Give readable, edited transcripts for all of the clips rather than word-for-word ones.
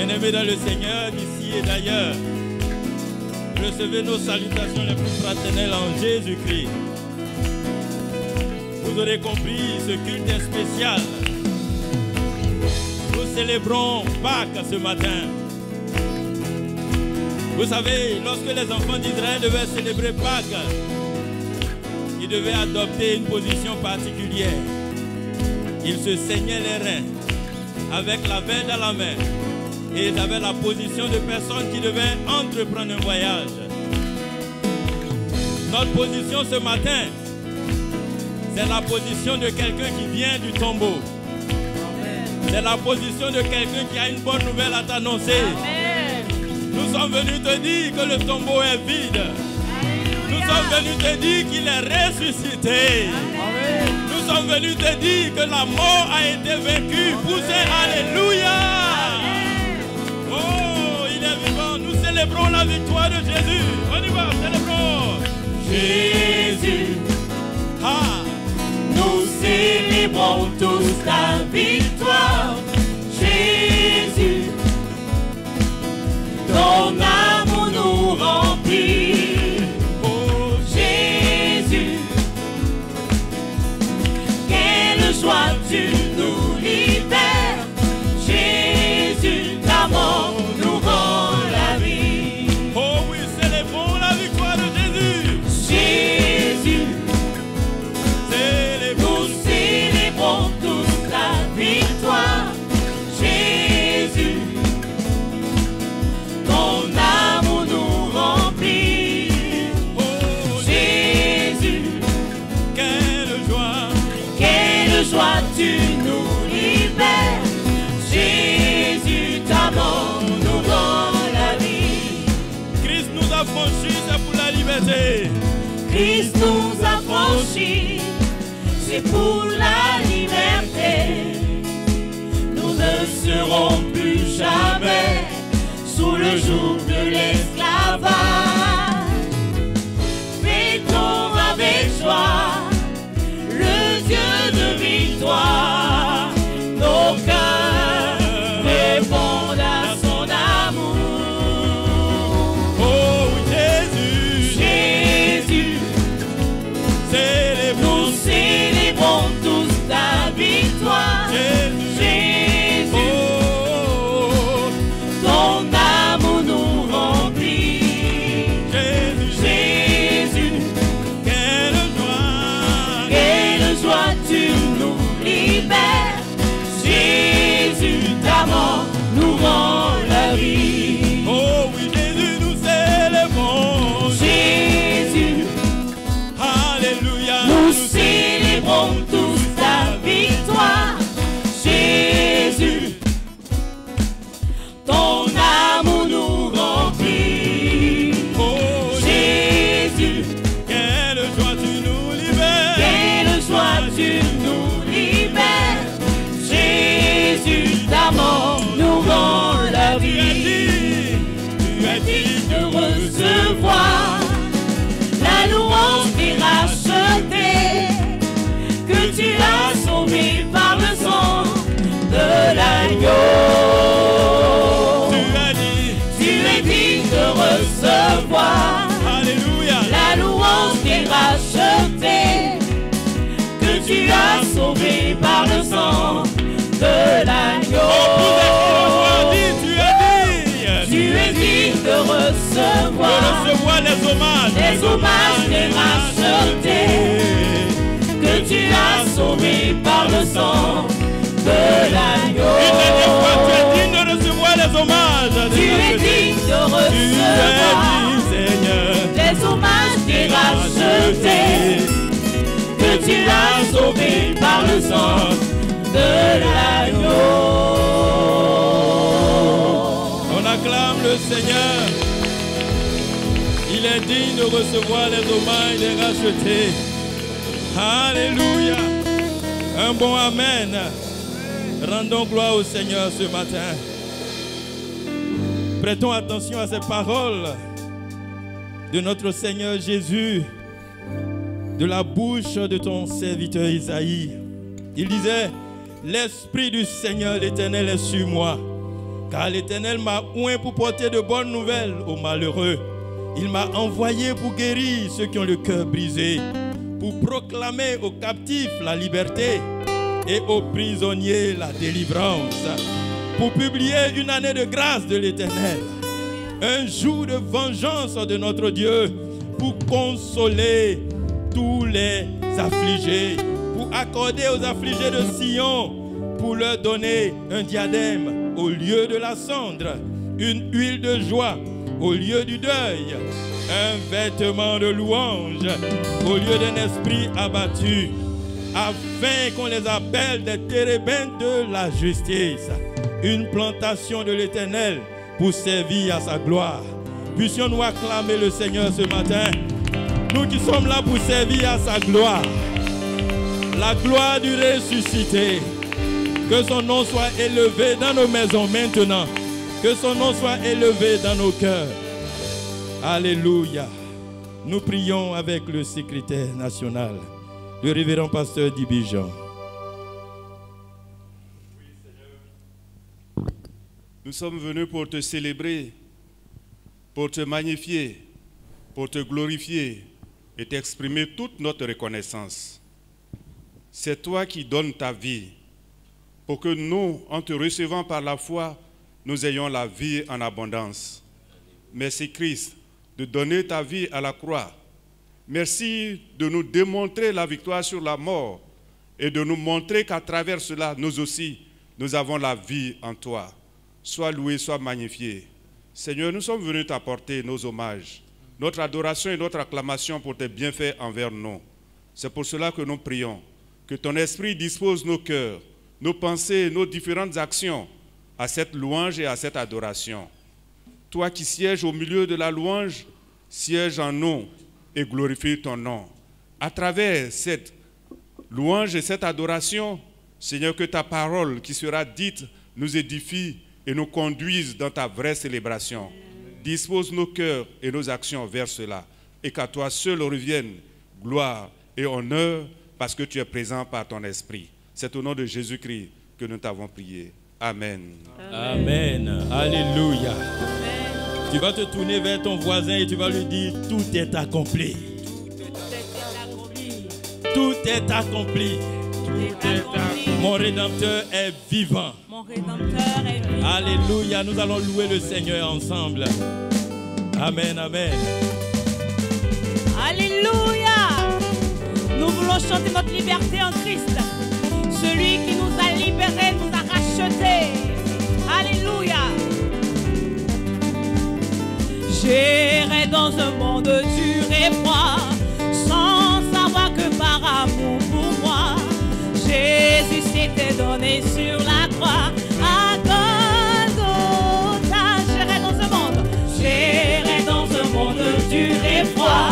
Bien-aimés dans le Seigneur, d'ici et d'ailleurs, recevez nos salutations les plus fraternelles en Jésus-Christ. Vous aurez compris, ce culte est spécial. Nous célébrons Pâques ce matin. Vous savez, lorsque les enfants d'Israël devaient célébrer Pâques, ils devaient adopter une position particulière. Ils se saignaient les reins avec la veille dans la main. Et ils avaient la position de personnes qui devaient entreprendre un voyage. Notre position ce matin, c'est la position de quelqu'un qui vient du tombeau. C'est la position de quelqu'un qui a une bonne nouvelle à t'annoncer. Nous sommes venus te dire que le tombeau est vide. Nous sommes venus te dire qu'il est ressuscité. Nous sommes venus te dire que la mort a été vaincue. Poussez Alléluia. Oh, il est vivant. Nous célébrons la victoire de Jésus. On y va, célébrons. Jésus. Nous célébrons tous ta victoire. Jésus. Ton amour nous remplit. Oh Jésus. Quelle joie tu nous libères. Jésus, ta mort nous rend la vie. Oh oui, célébrons la victoire de Jésus. Jésus. Nous célébrons tous la victoire. Jésus. Ton amour nous remplit. Oh Jésus. Quelle joie tu nous libères. Jésus, ta mort nous rend la vie. Christ nous a franchis, c'est pour la liberté. Christ nous a franchis, c'est pour la liberté. Nous ne serons plus jamais sous le joug de l'esclavage. Fêtons avec joie le Dieu de victoire. Nos cœurs répondent à son amour. Oh Jésus, Jésus, célébrons. nous célébrons tous ta victoire. Jésus, Oh ton amour nous remplit. Jésus, quelle joie tu nous libères. Jésus, ta mort nous rend la vie. oh oui Jésus, nous célébrons. Jésus, Alléluia. nous célébrons tous ta victoire. Jésus, ton amour nous remplit. Oh Jésus, quelle joie tu nous libères. quelle joie tu nous libères. Jésus, ta mort nous rend la vie. Tu as dit De recevoir la louange des rachetés, que tu as sauvé par le sang de l'agneau. Tu es digne de recevoir Alléluia. la louange des rachetés, que tu as sauvé par le sang de l'agneau. Tu es digne de recevoir les hommages des rachetés, que tu as sauvés par le sang de l'agneau. Tu es digne de recevoir les hommages. Tu es digne de recevoir les hommages des rachetés, que tu as sauvés par le sang de l'agneau. On acclame le Seigneur. Il est digne de recevoir les hommages des rachetés. Alléluia. Un bon Amen. Rendons gloire au Seigneur ce matin. Prêtons attention à ces paroles de notre Seigneur Jésus, de la bouche de ton serviteur Isaïe. Il disait: l'Esprit du Seigneur l'Éternel est sur moi, Car l'Éternel m'a oint pour porter de bonnes nouvelles aux malheureux. Il m'a envoyé pour guérir ceux qui ont le cœur brisé, pour proclamer aux captifs la liberté et aux prisonniers la délivrance, pour publier une année de grâce de l'Éternel, un jour de vengeance de notre Dieu, pour consoler tous les affligés, pour accorder aux affligés de Sion, pour leur donner un diadème au lieu de la cendre, une huile de joie au lieu du deuil, un vêtement de louange au lieu d'un esprit abattu, afin qu'on les appelle des térébintes de la justice, une plantation de l'Éternel pour servir à sa gloire. Puissions-nous acclamer le Seigneur ce matin, nous qui sommes là pour servir à sa gloire, la gloire du ressuscité. Que son nom soit élevé dans nos maisons maintenant, que son nom soit élevé dans nos cœurs. Alléluia. Nous prions avec le secrétaire national, le révérend pasteur Dibijan. Nous sommes venus pour te célébrer, pour te magnifier, pour te glorifier et t'exprimer toute notre reconnaissance. C'est toi qui donnes ta vie pour que nous, en te recevant par la foi, nous ayons la vie en abondance. Merci Christ de donner ta vie à la croix. Merci de nous démontrer la victoire sur la mort et de nous montrer qu'à travers cela, nous aussi, nous avons la vie en toi. Sois loué, sois magnifié. Seigneur, nous sommes venus t'apporter nos hommages, notre adoration et notre acclamation pour tes bienfaits envers nous. C'est pour cela que nous prions, que ton esprit dispose nos cœurs, nos pensées, nos différentes actions à cette louange et à cette adoration. Toi qui sièges au milieu de la louange, siège en nous et glorifie ton nom. À travers cette louange et cette adoration, Seigneur, que ta parole qui sera dite nous édifie et nous conduise dans ta vraie célébration. Dispose nos cœurs et nos actions vers cela, et qu'à toi seul revienne gloire et honneur parce que tu es présent par ton esprit. C'est au nom de Jésus-Christ que nous t'avons prié. Amen. Amen. Alléluia. Amen. Tu vas te tourner vers ton voisin et tu vas lui dire, tout est accompli. Tout est accompli. Mon Rédempteur est vivant. Mon Rédempteur est vivant. Alléluia. Nous allons louer le Seigneur ensemble. Amen, amen. Alléluia. Nous voulons chanter notre liberté en Christ. Celui qui nous a libérés, nous a rachetés. Alléluia. J'irai dans un monde dur et froid, sans savoir que par amour pour moi, Jésus s'était donné sur la croix à Golgotha. J'irai dans un monde dur et froid,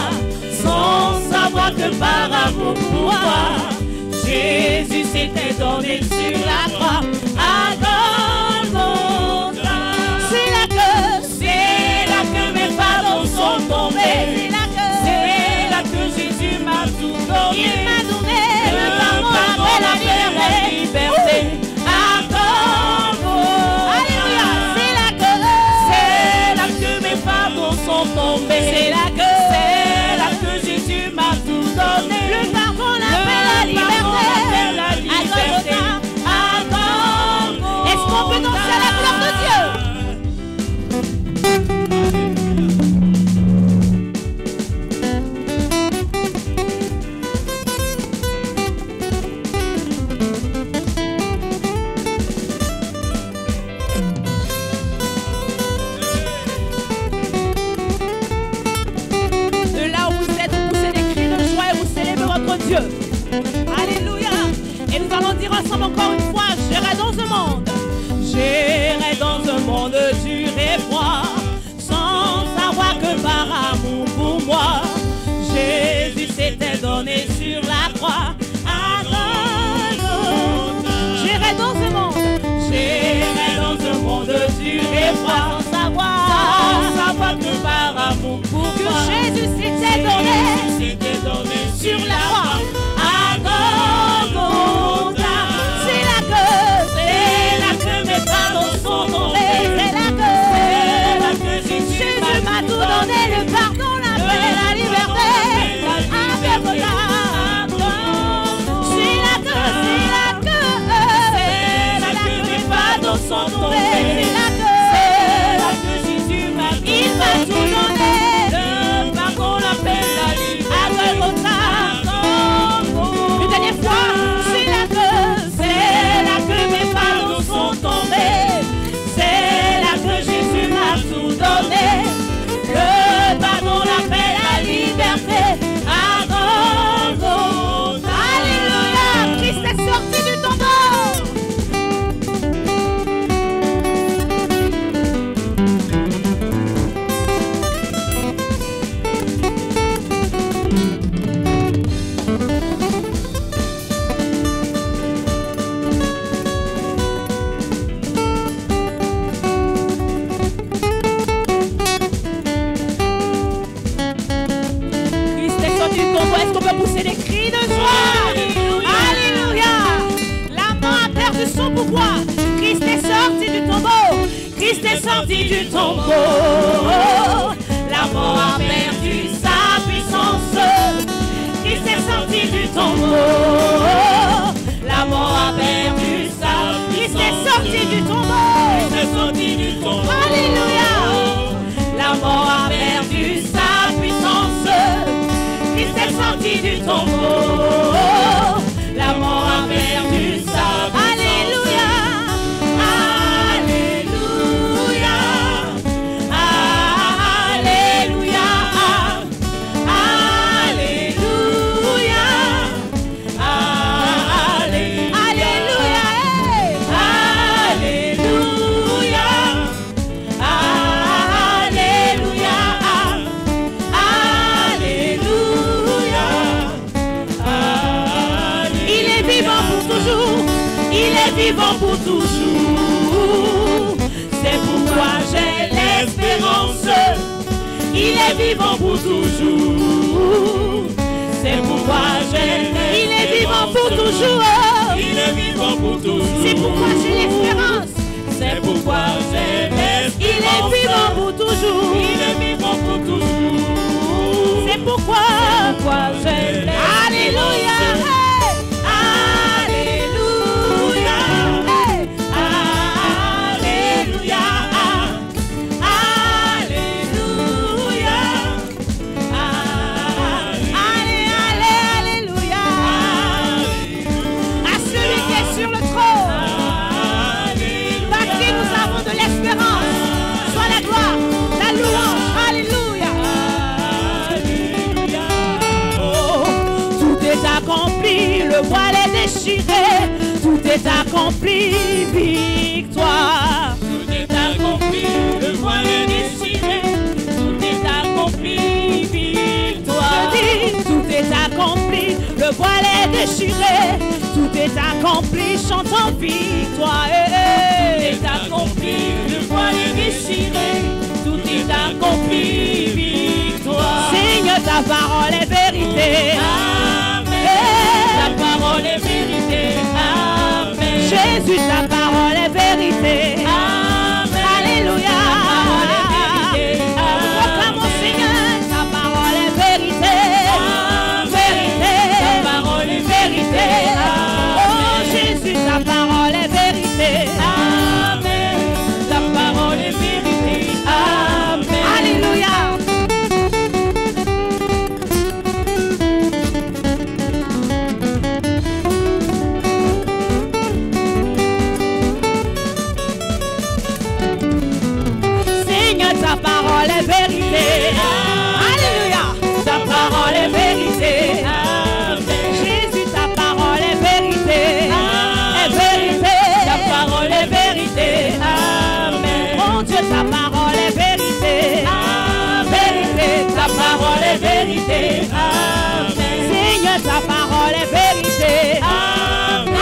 sans savoir que par amour pour moi, Jésus s'était donné sur la croix à Golgotha. C'est là que mes fardeaux sont tombés. C'est là que Jésus m'a tout donné. Il m'a donné le pardon et la liberté à Golgotha. Alléluia. C'est là que mes fardeaux sont tombés. C'est là que Jésus m'a tout donné. Le pardon, la paix, la liberté. Est-ce qu'on peut danser à la gloire de Dieu? De là où vous êtes, vous poussez des cris de joie et vous célébrez votre Dieu. Alléluia. Et nous allons dire ensemble encore une fois, j'irai dans un monde dur et froid, sans savoir que par amour pour moi, Jésus s'était donné sur la croix à Golgotha. J'irai dans un monde dur et froid, sans savoir que par amour pour moi, Jésus s'était donné sur la croix à Golgotha. C'est là que mes pardons sont tombés. sont tombés. C'est là que Jésus m'a il m'a tout donné. Le pardon, la paix, la liberté. À Golgotha. Une dernière fois, c'est là que mes fardeaux sont tombés. C'est là que Jésus m'a tout donné. Le pardon, la paix, la liberté. À Golgotha. Alléluia. Christ est sorti du tombeau. Est-ce qu'on peut pousser des cris de joie? Alléluia. La mort a perdu son pouvoir. Christ est sorti du tombeau. Christ est sorti du tombeau. La mort a perdu sa puissance. Christ est sorti du tombeau. La mort a perdu sa puissance. Christ est sorti du tombeau. Christ est sorti du tombeau. Alléluia. La mort a perdu sa puissance. Christ est sorti du tombeau. La mort a perdu sa puissance. Alléluia. Alléluia. Alléluia. Alléluia. Alléluia. Alléluia. Il est vivant pour toujours. C'est pourquoi j'ai l'espérance. Il est vivant pour toujours. C'est pourquoi j'ai l'espérance. Il est vivant pour toujours. Il est vivant pour toujours. C'est pourquoi j'ai l'espérance. C'est pourquoi j'ai l'espérance. Il est vivant pour toujours. Il est vivant pour toujours. C'est pourquoi j'ai l'espérance. Alléluia. Le voile est déchiré, tout est accompli, victoire. Tout est accompli, le voile est déchiré, tout est accompli, victoire. Je dis, tout est accompli, le voile est déchiré, tout est accompli, chantons victoire. Tout est accompli, le voile est déchiré, tout est accompli, victoire. Seigneur, ta parole est vérité. Ta parole est vérité. Amen. Jésus, ta parole est vérité. Amen. Alléluia. Proclamons, Seigneur, ta parole est vérité. Amen. Vérité. Ta parole est vérité. Amen. Oh Jésus, ta parole est vérité. Amen. Ta parole est vérité. Amen. Alléluia. Ta parole est vérité. Alléluia. Ta parole est vérité. Amen. Jésus, ta parole est vérité. Est vérité. Ta parole est vérité. Amen. Mon Dieu, ta parole est vérité. Vérité. Ta parole est vérité. Amen. Seigneur, ta parole est vérité.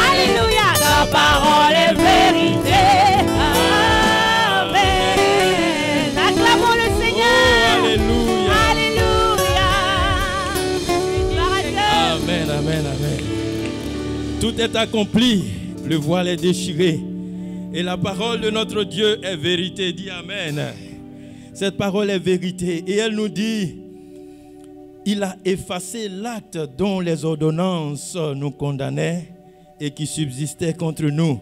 Alléluia. Ta parole est vérité. Amen, amen. Tout est accompli, le voile est déchiré et la parole de notre Dieu est vérité. Dis amen. Cette parole est vérité et elle nous dit, il a effacé l'acte dont les ordonnances nous condamnaient et qui subsistait contre nous.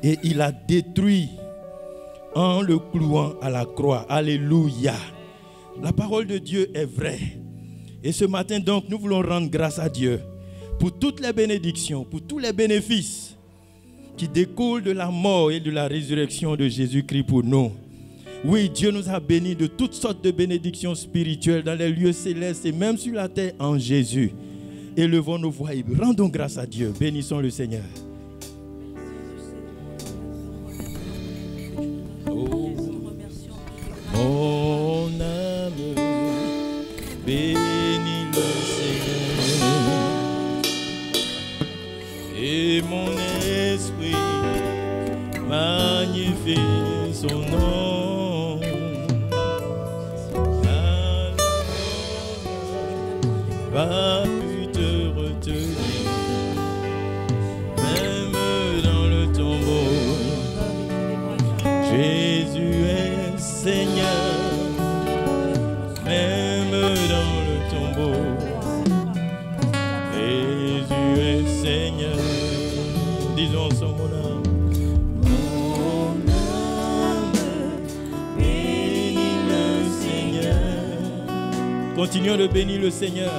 et il a détruit en le clouant à la croix. Alléluia. La parole de Dieu est vraie. Et ce matin donc, nous voulons rendre grâce à Dieu pour toutes les bénédictions, pour tous les bénéfices qui découlent de la mort et de la résurrection de Jésus-Christ pour nous. Oui, Dieu nous a bénis de toutes sortes de bénédictions spirituelles dans les lieux célestes et même sur la terre en Jésus. Élevons nos voix et rendons grâce à Dieu. Bénissons le Seigneur. Oh, mon âme, bénis le Seigneur, et mon esprit magnifie son nom. Pas pu te retenir, même dans le tombeau. Jésus est Seigneur, même dans le tombeau. Jésus est Seigneur. Disons ensemble, mon âme. Mon âme bénit le Seigneur. Continuons de bénir le Seigneur.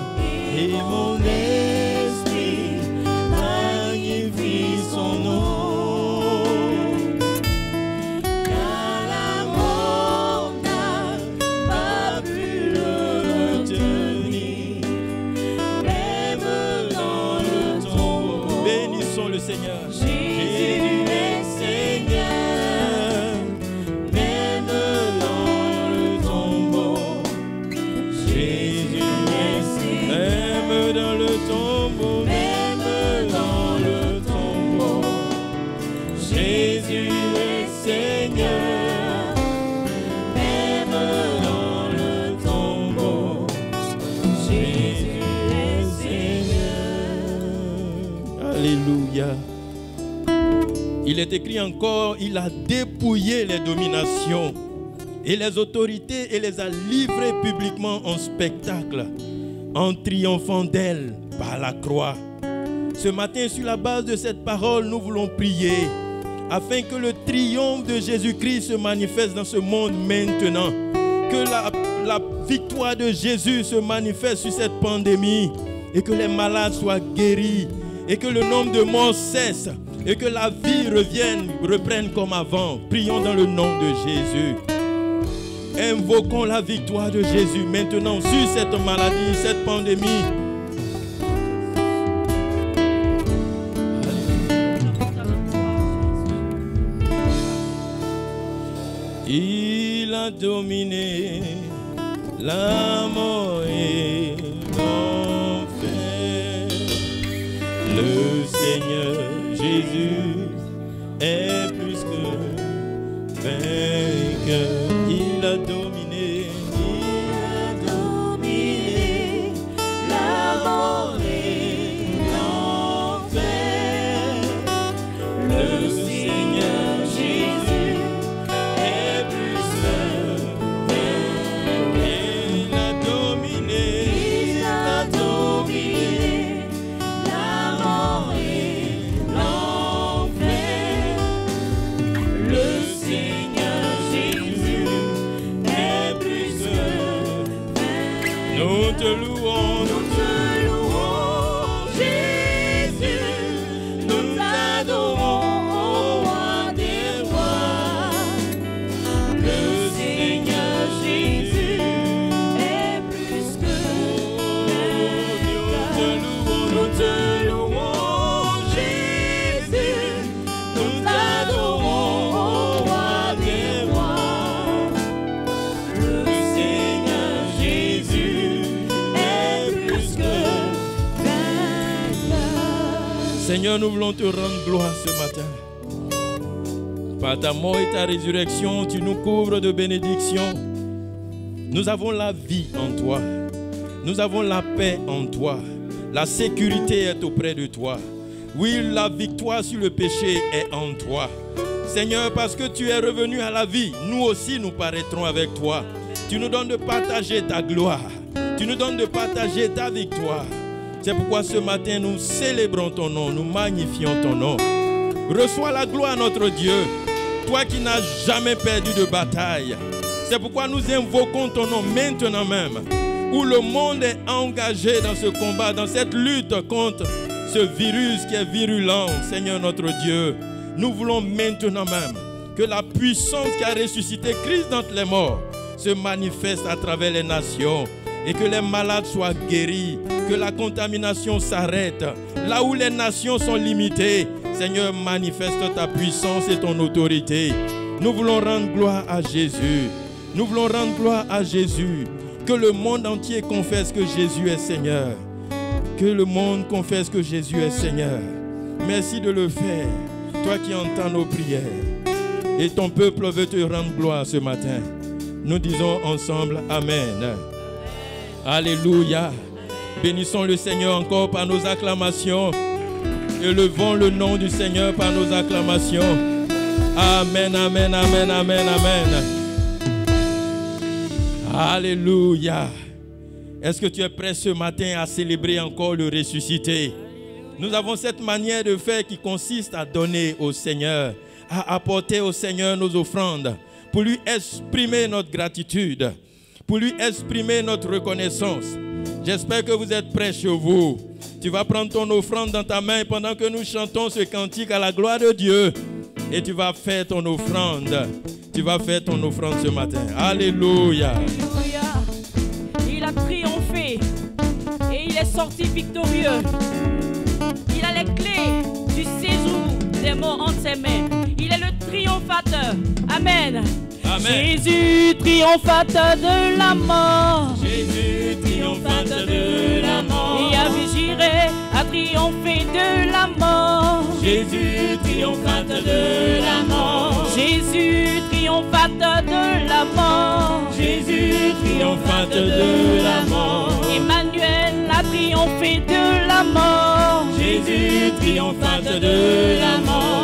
Et mon esprit magnifie son nom. Car la mort n'a pas pu le retenir, même dans le tombeau. Bénissons le Seigneur. Jésus est Seigneur, même dans le tombeau. Jésus est Seigneur, même dans le tombeau, même dans le tombeau. Jésus est Seigneur, même dans le tombeau. Jésus est Seigneur. Alléluia. Il est écrit encore, il a dépouillé les dominations et les autorités et les a livrées publiquement en spectacle, en triomphant d'elles par la croix. Ce matin, sur la base de cette parole, nous voulons prier afin que le triomphe de Jésus-Christ se manifeste dans ce monde maintenant. Que la victoire de Jésus se manifeste sur cette pandémie et que les malades soient guéris et que le nombre de morts cesse et que la vie reprenne comme avant. Prions dans le nom de Jésus. Invoquons la victoire de Jésus maintenant sur cette maladie, cette pandémie. Il a dominé la mort et l'enfer. Le Seigneur Jésus est plus que vainqueur. Il a dominé la mort et l'enfer. Le Seigneur Jésus est plus que vainqueur. Il a dominé la mort et l'enfer. Le Seigneur Jésus est plus que vainqueur. Nous te louons, Jésus. Nous t'adorons, ô roi des rois. Le Seigneur Jésus est plus que vainqueur. Nous te louons, Jésus. Nous t'adorons, ô roi des rois. Le Seigneur Jésus est plus que vainqueur. Seigneur, nous voulons te rendre gloire ce matin. Par ta mort et ta résurrection, tu nous couvres de bénédictions. Nous avons la vie en toi. Nous avons la paix en toi. La sécurité est auprès de toi. Oui, la victoire sur le péché est en toi. Seigneur, parce que tu es revenu à la vie, nous aussi nous paraîtrons avec toi. Tu nous donnes de partager ta gloire. Tu nous donnes de partager ta victoire. C'est pourquoi ce matin nous célébrons ton nom, nous magnifions ton nom. Reçois la gloire, notre Dieu. Toi qui n'as jamais perdu de bataille. C'est pourquoi nous invoquons ton nom maintenant même, où le monde est engagé dans ce combat, dans cette lutte contre ce virus qui est virulent. Seigneur notre Dieu, nous voulons maintenant même que la puissance qui a ressuscité Christ d'entre les morts se manifeste à travers les nations et que les malades soient guéris, que la contamination s'arrête. Là où les nations sont limitées, Seigneur, manifeste ta puissance et ton autorité. Nous voulons rendre gloire à Jésus. Nous voulons rendre gloire à Jésus. Que le monde entier confesse que Jésus est Seigneur. Que le monde confesse que Jésus est Seigneur. Merci de le faire, toi qui entends nos prières. Et ton peuple veut te rendre gloire ce matin. Nous disons ensemble Amen. Alléluia. Bénissons le Seigneur encore par nos acclamations. Élevons le nom du Seigneur par nos acclamations. Amen, amen, amen, amen, amen. Alléluia. Est-ce que tu es prêt ce matin à célébrer encore le ressuscité? Nous avons cette manière de faire qui consiste à donner au Seigneur, à apporter au Seigneur nos offrandes, pour lui exprimer notre gratitude, pour lui exprimer notre reconnaissance. J'espère que vous êtes prêts chez vous. Tu vas prendre ton offrande dans ta main pendant que nous chantons ce cantique à la gloire de Dieu. Et tu vas faire ton offrande. Tu vas faire ton offrande ce matin. Alléluia. Alléluia. Il a triomphé et il est sorti victorieux. Il a les clés du séjour des morts entre ses mains. Il est le triomphateur. Amen. Amen. Jésus, triomphateur de la mort. Jésus, triomphateur de la mort. Yahvé Jireh a triomphé de la mort. Jésus, triomphateur de la mort. Jésus, triomphateur de la mort. Jésus, triomphateur de la mort. Emmanuel a triomphé de la mort. Jésus, triomphateur de la mort.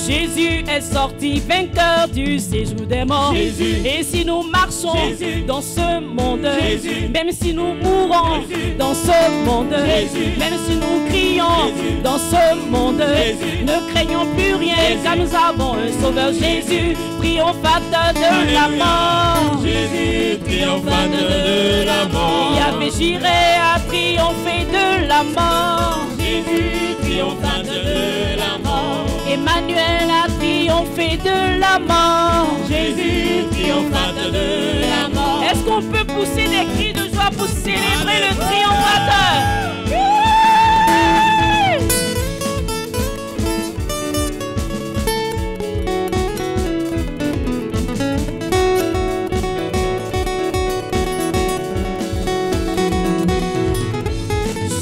Jésus est sorti vainqueur du séjour des morts. Jésus. Et si nous marchons Jésus. dans ce monde, Jésus. même si nous mourons Jésus. dans ce monde, Jésus. même si nous crions Jésus. dans ce monde, Jésus. ne craignons plus rien, Jésus. car nous avons un sauveur Jésus, triomphateur de la mort. Jésus, triomphateur de la mort. Yahvé Jireh a triomphé de la mort. Jésus, triomphateur de la mort. Emmanuel a triomphé de la mort. Jésus, triomphateur de la mort. Est-ce qu'on peut pousser des cris de joie pour célébrer le triomphateur?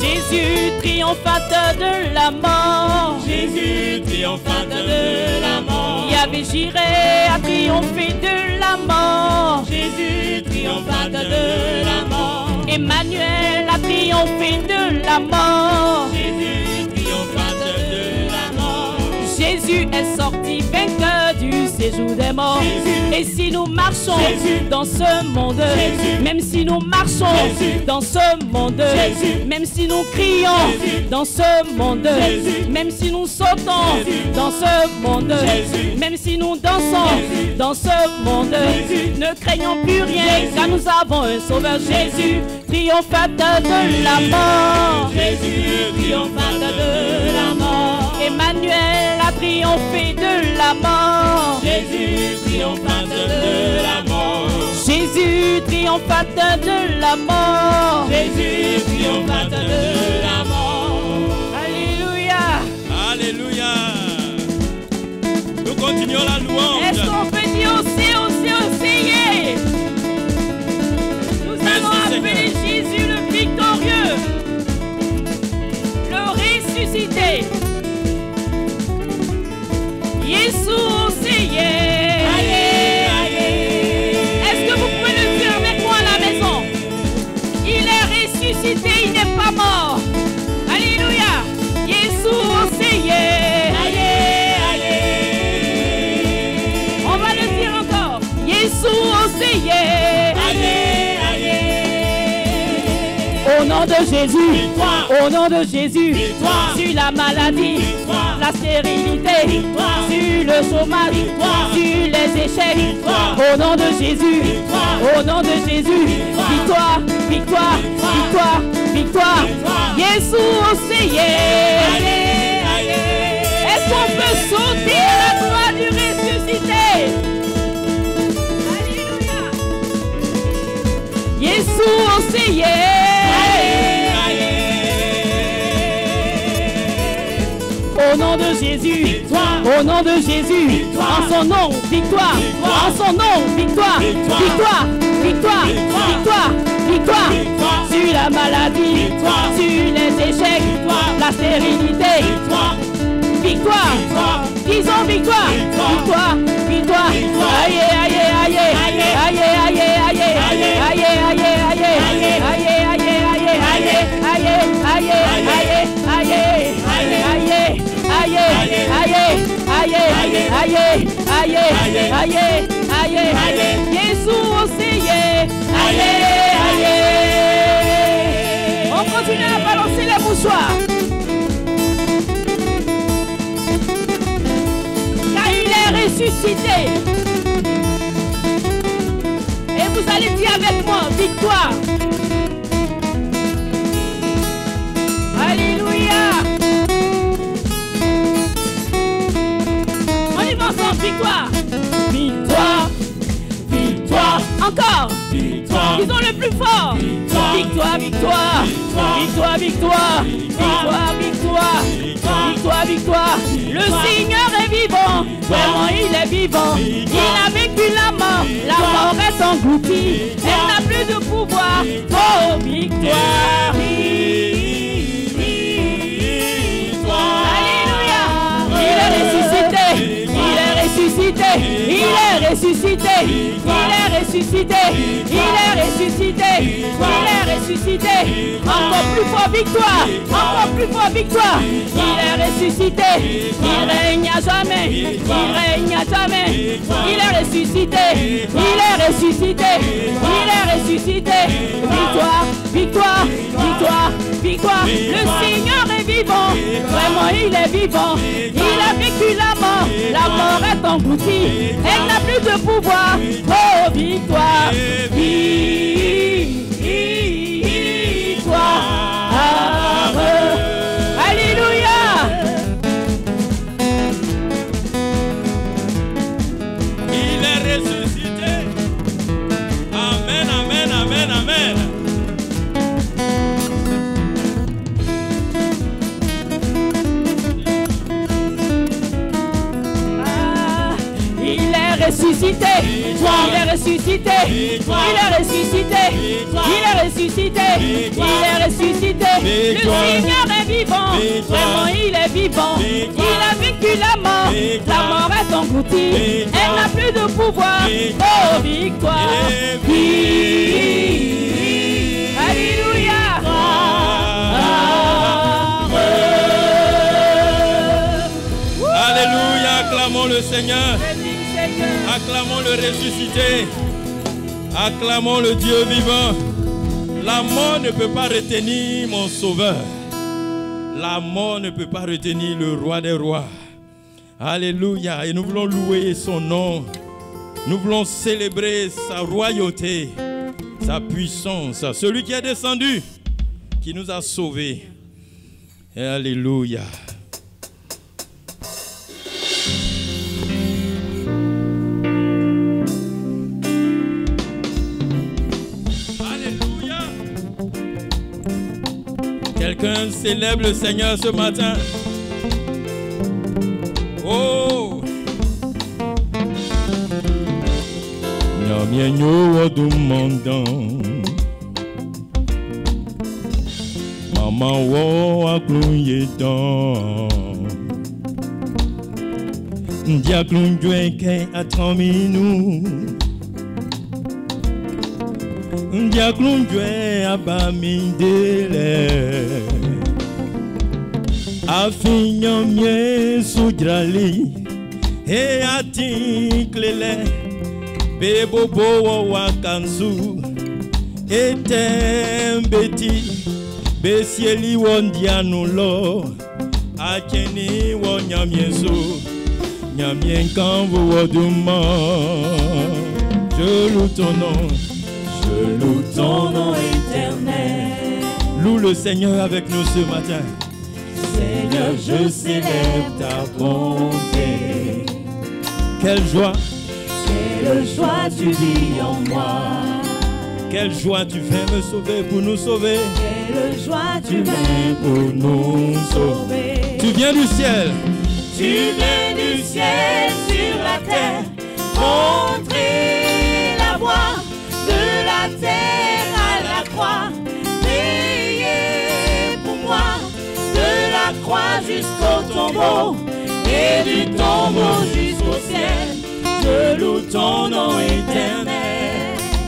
Jésus, triomphateur de la mort. Jésus, triomphateur de la mort. Yahvé Jireh a triomphé de la mort. Jésus, triomphateur de la mort. Emmanuel a triomphé de la mort. Jésus, triomphateur de la mort. Jésus est sorti vainqueur du séjour des morts. Jésus. Et si nous marchons Jésus. dans ce monde, Jésus. même si nous marchons Jésus. dans ce monde, Jésus. même si nous crions Jésus. dans ce monde, Jésus. même si nous sautons Jésus. dans ce monde, Jésus. même si nous dansons Jésus. dans ce monde, Jésus. ne craignons plus rien, Jésus. car nous avons un sauveur Jésus, triomphateur de la mort. Jésus, triomphateur de la mort. Emmanuel a triomphé de la mort. Jésus, triomphateur de la mort. Jésus, triomphateur de la mort. Jésus, triomphateur de la mort. Alléluia. Alléluia. Nous continuons la louange. Est-ce qu'on peut dire aussi, yeah. Nous allons appeler Seigneur. Jésus le victorieux, le ressuscité. Jésus, yeah. Est-ce que vous pouvez le dire avec moi à la maison? Il est ressuscité, il n'est pas mort. Alléluia. Jésus, yeah. On va le dire encore. Jésus, yeah. Au nom de Jésus, Victoire. au nom de Jésus, Victoire. sur la maladie, Victoire. la stérilité, sur le chômage, sur les échecs. Au nom de Jésus, au nom de Jésus, victoire, victoire, victoire, victoire. Jésus, Seigneur. Est-ce qu'on peut sauter la gloire du ressuscité? Alléluia. Jésus, Seigneur. Au nom de Jésus, victoire. Au nom de Jésus, victoire. En son nom, victoire. Victoire. En son nom, victoire. Victoire. Victoire. Victoire. Victoire. Victoire. Victoire. Sur la maladie, victoire. Sur les échecs, victoire. La stérilité, victoire. Victoire. Victoire. Disons victoire. Victoire. Victoire. Victoire. Aïe, aïe, aïe, aïe, aïe, aïe, aïe, aïe, aïe, aïe, aïe, aïe, on continue à balancer les mouchoirs. Car il est ressuscité. Et vous allez dire avec moi, victoire. Alléluia. On y va ensemble, victoire. Victoire. Victoire. Encore. Victoire. Ils ont le plus fort. Victoire. Victoire, victoire. Victoire, victoire. Victoire, victoire. Victoire, victoire. Le Seigneur est vivant. Vraiment, il est vivant. Il a vécu la mort. La mort est engloutie. Elle n'a plus de pouvoir. Oh, victoire. ressuscité, il est ressuscité, il est ressuscité, il est ressuscité, il est ressuscité. Encore plus fort victoire, encore plus fort victoire. Il est ressuscité, il règne à jamais, il règne à jamais. Il est ressuscité, il est ressuscité, il est ressuscité. Victoire, victoire, victoire, victoire. Le Seigneur est vivant, vraiment il est vivant. Il a vécu la mort est engloutie, elle n'a plus de pouvoir. Oh, victoire, victoire. Alléluia. Il est ressuscité. Amen, amen, amen, amen. Ressuscité, il est ressuscité, il est ressuscité, il est ressuscité, il est ressuscité. Le Seigneur est vivant, vraiment il est vivant. Il a vécu la mort est engloutie, elle n'a plus de pouvoir. Oh, victoire, alléluia. Alléluia, acclamons le Seigneur. Acclamons le ressuscité. Acclamons le Dieu vivant. La mort ne peut pas retenir mon sauveur. La mort ne peut pas retenir le roi des rois. Alléluia. Et nous voulons louer son nom. Nous voulons célébrer sa royauté, sa puissance. Celui qui est descendu, qui nous a sauvés. Alléluia. Quelqu'un célèbre le Seigneur ce matin. Oh! Maman wo aklunyedan. Ndiaklunjwenke ataminu. Ndiaklunjwe abamindele. Afinyamye sudrali e atiklele bebobo wakansu etembeti besieli wondianulo Akeni wo nyamieso, nyamien kanvo woduma. Je loue ton nom, je loue ton nom éternel. Loue le Seigneur avec nous ce matin. Seigneur, je célèbre ta bonté. Quelle joie, quelle joie tu vis en moi. Quelle joie tu viens me sauver pour nous sauver. Quelle joie tu viens pour nous sauver. Tu viens du ciel. Tu viens du ciel sur la terre. Montrer la voie de la terre à la croix. Payer pour moi de la croix jusqu'au tombeau. Et du tombeau jusqu'au ciel. Je loue ton nom éternel.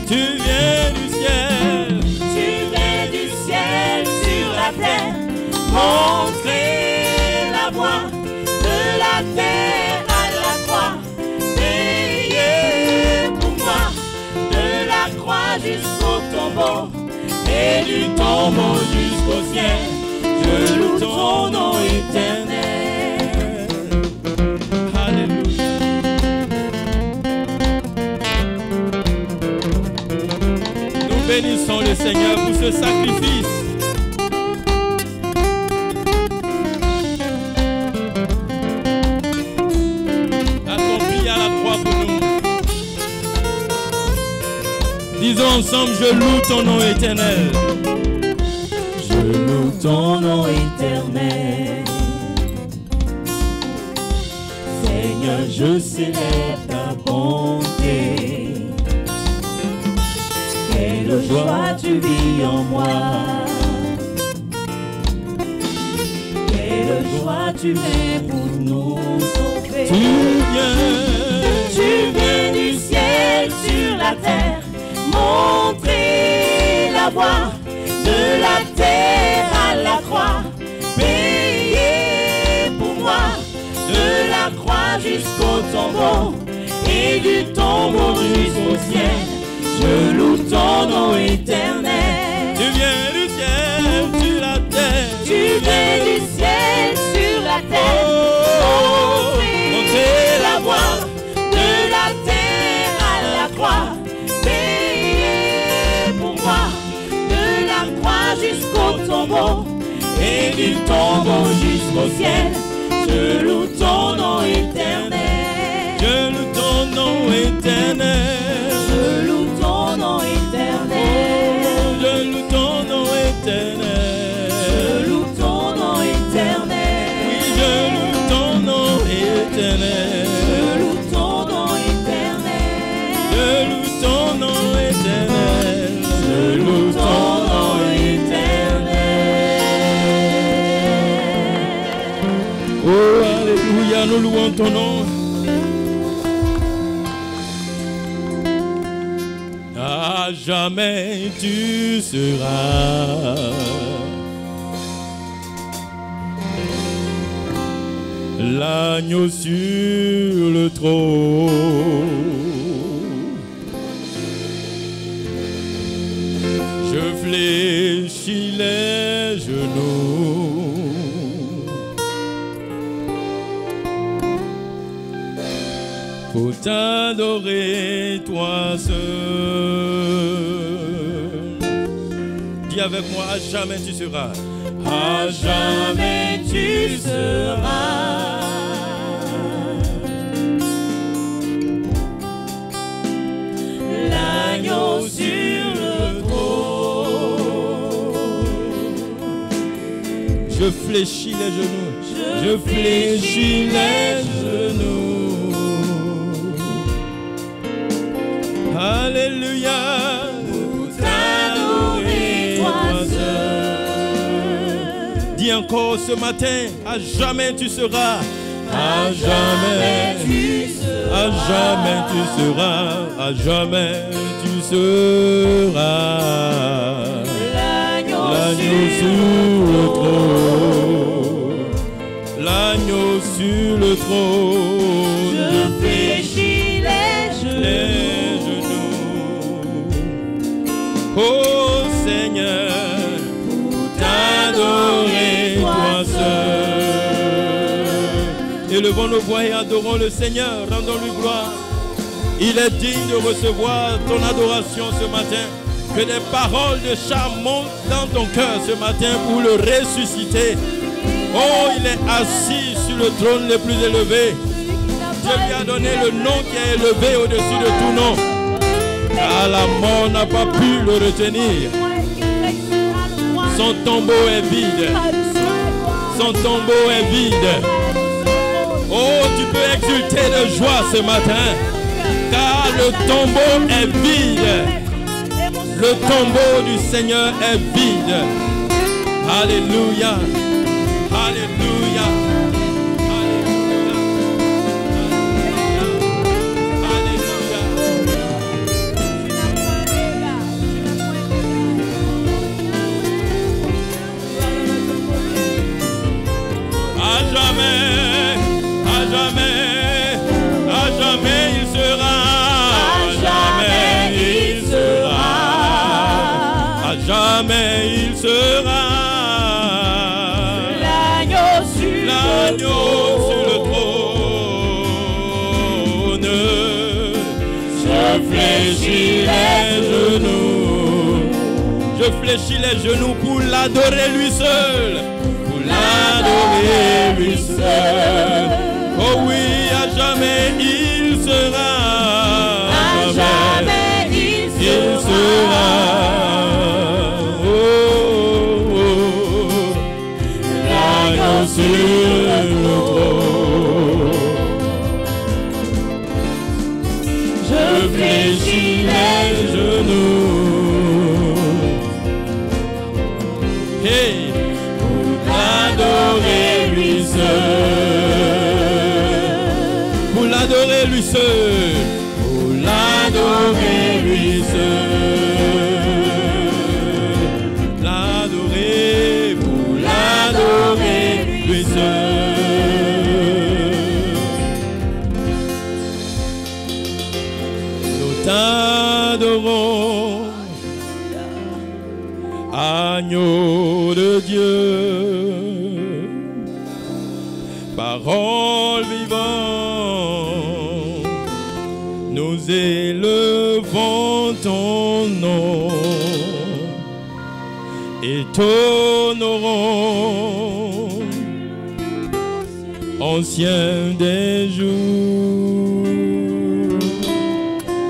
Tu viens du ciel. Tu viens du ciel sur la terre. Montrer la voie de la terre à la croix. Payer pour moi de la croix jusqu'au tombeau. Et du tombeau jusqu'au ciel. Je loue ton nom éternel. Bénissons le Seigneur pour ce sacrifice. Accompli à la croix pour nous. Disons ensemble, je loue ton nom éternel. Je loue ton nom éternel. Seigneur, je célèbre ta bonté. Quelle joie tu vis en moi. Quelle joie tu viens pour nous sauver. Tu viens du ciel sur la terre. Montrer la voie de la terre à la croix. Payer pour moi de la croix jusqu'au tombeau. Et du tombeau jusqu'au ciel. Je loue ton nom éternel. Tu viens du ciel sur la terre. Tu viens du ciel sur la terre. Montrer la voie de la terre à la croix. Payer pour moi de la croix jusqu'au tombeau. Et du tombeau jusqu'au ciel. Je loue ton nom éternel. Je loue ton nom éternel. Je loue ton nom éternel. Je loue ton nom éternel. Je loue ton nom éternel. Oui, je loue ton nom éternel. Je loue ton nom éternel. Je loue ton nom éternel. Je loue ton nom éternel. Oh, alléluia, nous louons ton nom. À jamais tu seras l'agneau sur le trône. Je fléchis les genoux. Pour t'adorer toi seul. Dis avec moi, à jamais tu seras. À jamais tu seras l'agneau sur le trône. Je fléchis les genoux. Je fléchis les genoux. Alléluia. Pour t'adorer toi seul. Dis encore ce matin, à jamais tu seras. À jamais tu seras. À jamais tu seras. À jamais tu seras. L'agneau sur le trône. L'agneau sur le trône. Je fléchis les genoux. Oh Seigneur, pour t'adorer toi seul. Élevons nos voix et adorons le Seigneur. Rendons-lui gloire. Il est digne de recevoir ton adoration ce matin. Que des paroles de charme montent dans ton cœur ce matin pour le ressusciter. Oh, il est assis sur le trône le plus élevé. Dieu lui a donné le nom qui est élevé au-dessus de tout nom. Car la mort n'a pas pu le retenir. Son tombeau est vide. Son tombeau est vide. Oh, tu peux exulter de joie ce matin. Car le tombeau est vide. Le tombeau du Seigneur est vide. Alléluia. Alléluia. Alléluia. Alléluia. À jamais, à jamais, à jamais il sera. Jamais il sera l'agneau sur le trône. Je fléchis les genoux. Je fléchis les genoux pour l'adorer lui seul. Pour l'adorer lui seul. Oh oui, à jamais il sera. À jamais il sera. Sur le trône, je fléchis les genoux. Hey, pour l'adorer lui seul, pour l'adorer lui seul, pour l'adorer lui seul, l'adorer, pour l'adorer. Nous t'adorons, agneau de Dieu, parole vivante, nous élevons ton nom et t'honorons. Ancien des jours,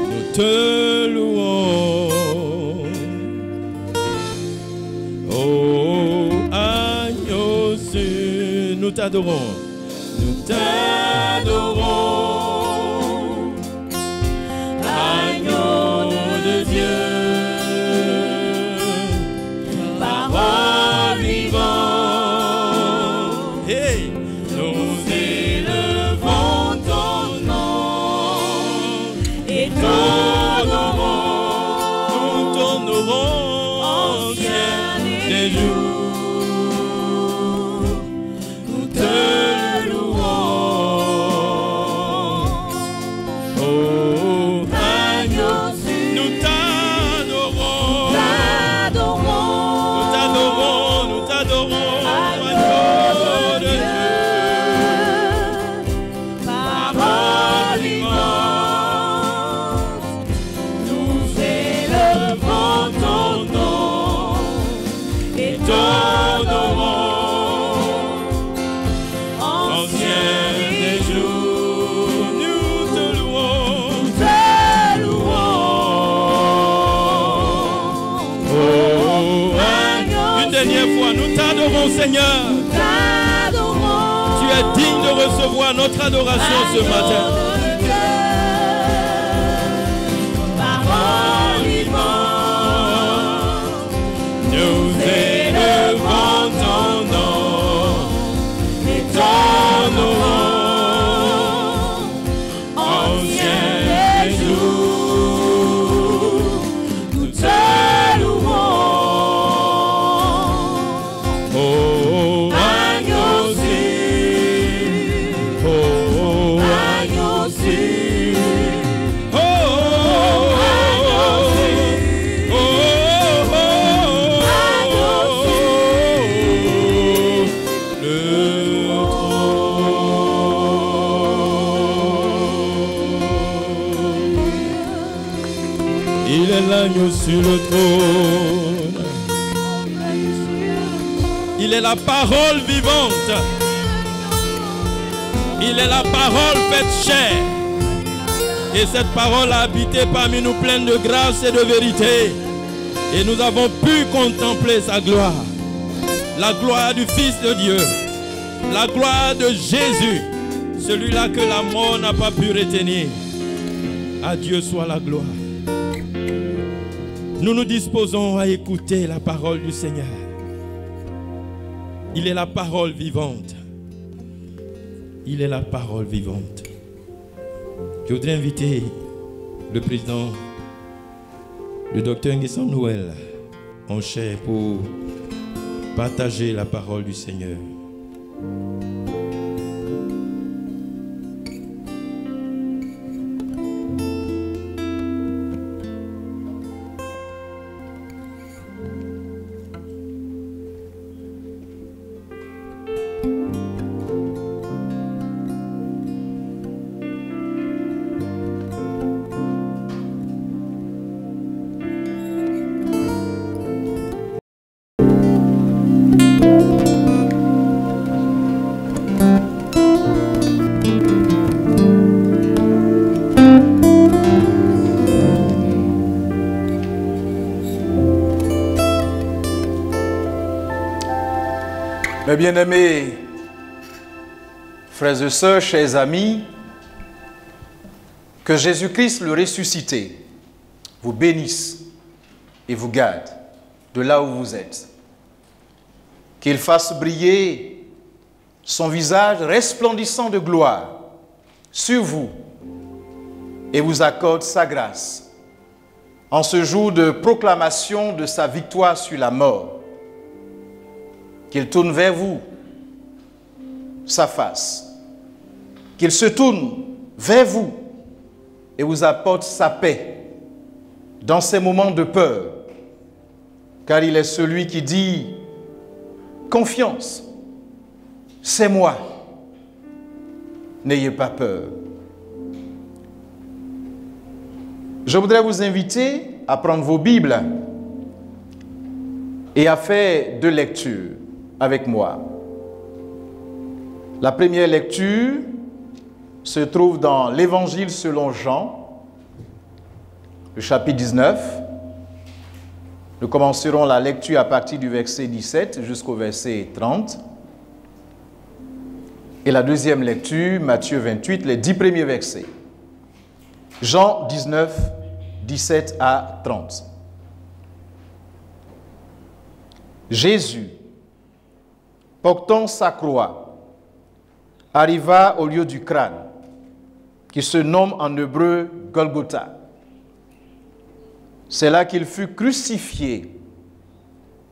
nous te louons. Oh, agneau, nous t'adorons. Nous t'adorons, agneau de Dieu, parole vivante. Hey! Seigneur, tu es digne de recevoir notre adoration ce matin. Parole vivante, nous élevons ton nom et t'honorons, ancien des jours, nous te louons. Agneau, Il est l'agneau sur le trône. Il est la parole vivante. Il est la parole faite chair. Et cette parole a habité parmi nous pleine de grâce et de vérité. Et nous avons pu contempler sa gloire. La gloire du Fils de Dieu. La gloire de Jésus. Celui-là que la mort n'a pas pu retenir. À Dieu soit la gloire. Nous nous disposons à écouter la parole du Seigneur. Il est la parole vivante. Il est la parole vivante. Je voudrais inviter le président, le docteur Nguessan Noël, en chair pour partager la parole du Seigneur. Mes bien-aimés frères et sœurs, chers amis, que Jésus-Christ le ressuscité vous bénisse et vous garde de là où vous êtes. Qu'il fasse briller son visage resplendissant de gloire sur vous et vous accorde sa grâce en ce jour de proclamation de sa victoire sur la mort. Qu'il tourne vers vous sa face, qu'il se tourne vers vous et vous apporte sa paix dans ces moments de peur, car il est celui qui dit « Confiance, c'est moi, n'ayez pas peur ». Je voudrais vous inviter à prendre vos Bibles et à faire 2 lectures avec moi. La première lecture se trouve dans l'Évangile selon Jean, le chapitre 19. Nous commencerons la lecture à partir du verset 17 jusqu'au verset 30. Et la deuxième lecture, Matthieu 28, les 10 premiers versets. Jean 19, 17 à 30. Jésus, portant sa croix, arriva au lieu du crâne, qui se nomme en hébreu Golgotha. C'est là qu'il fut crucifié,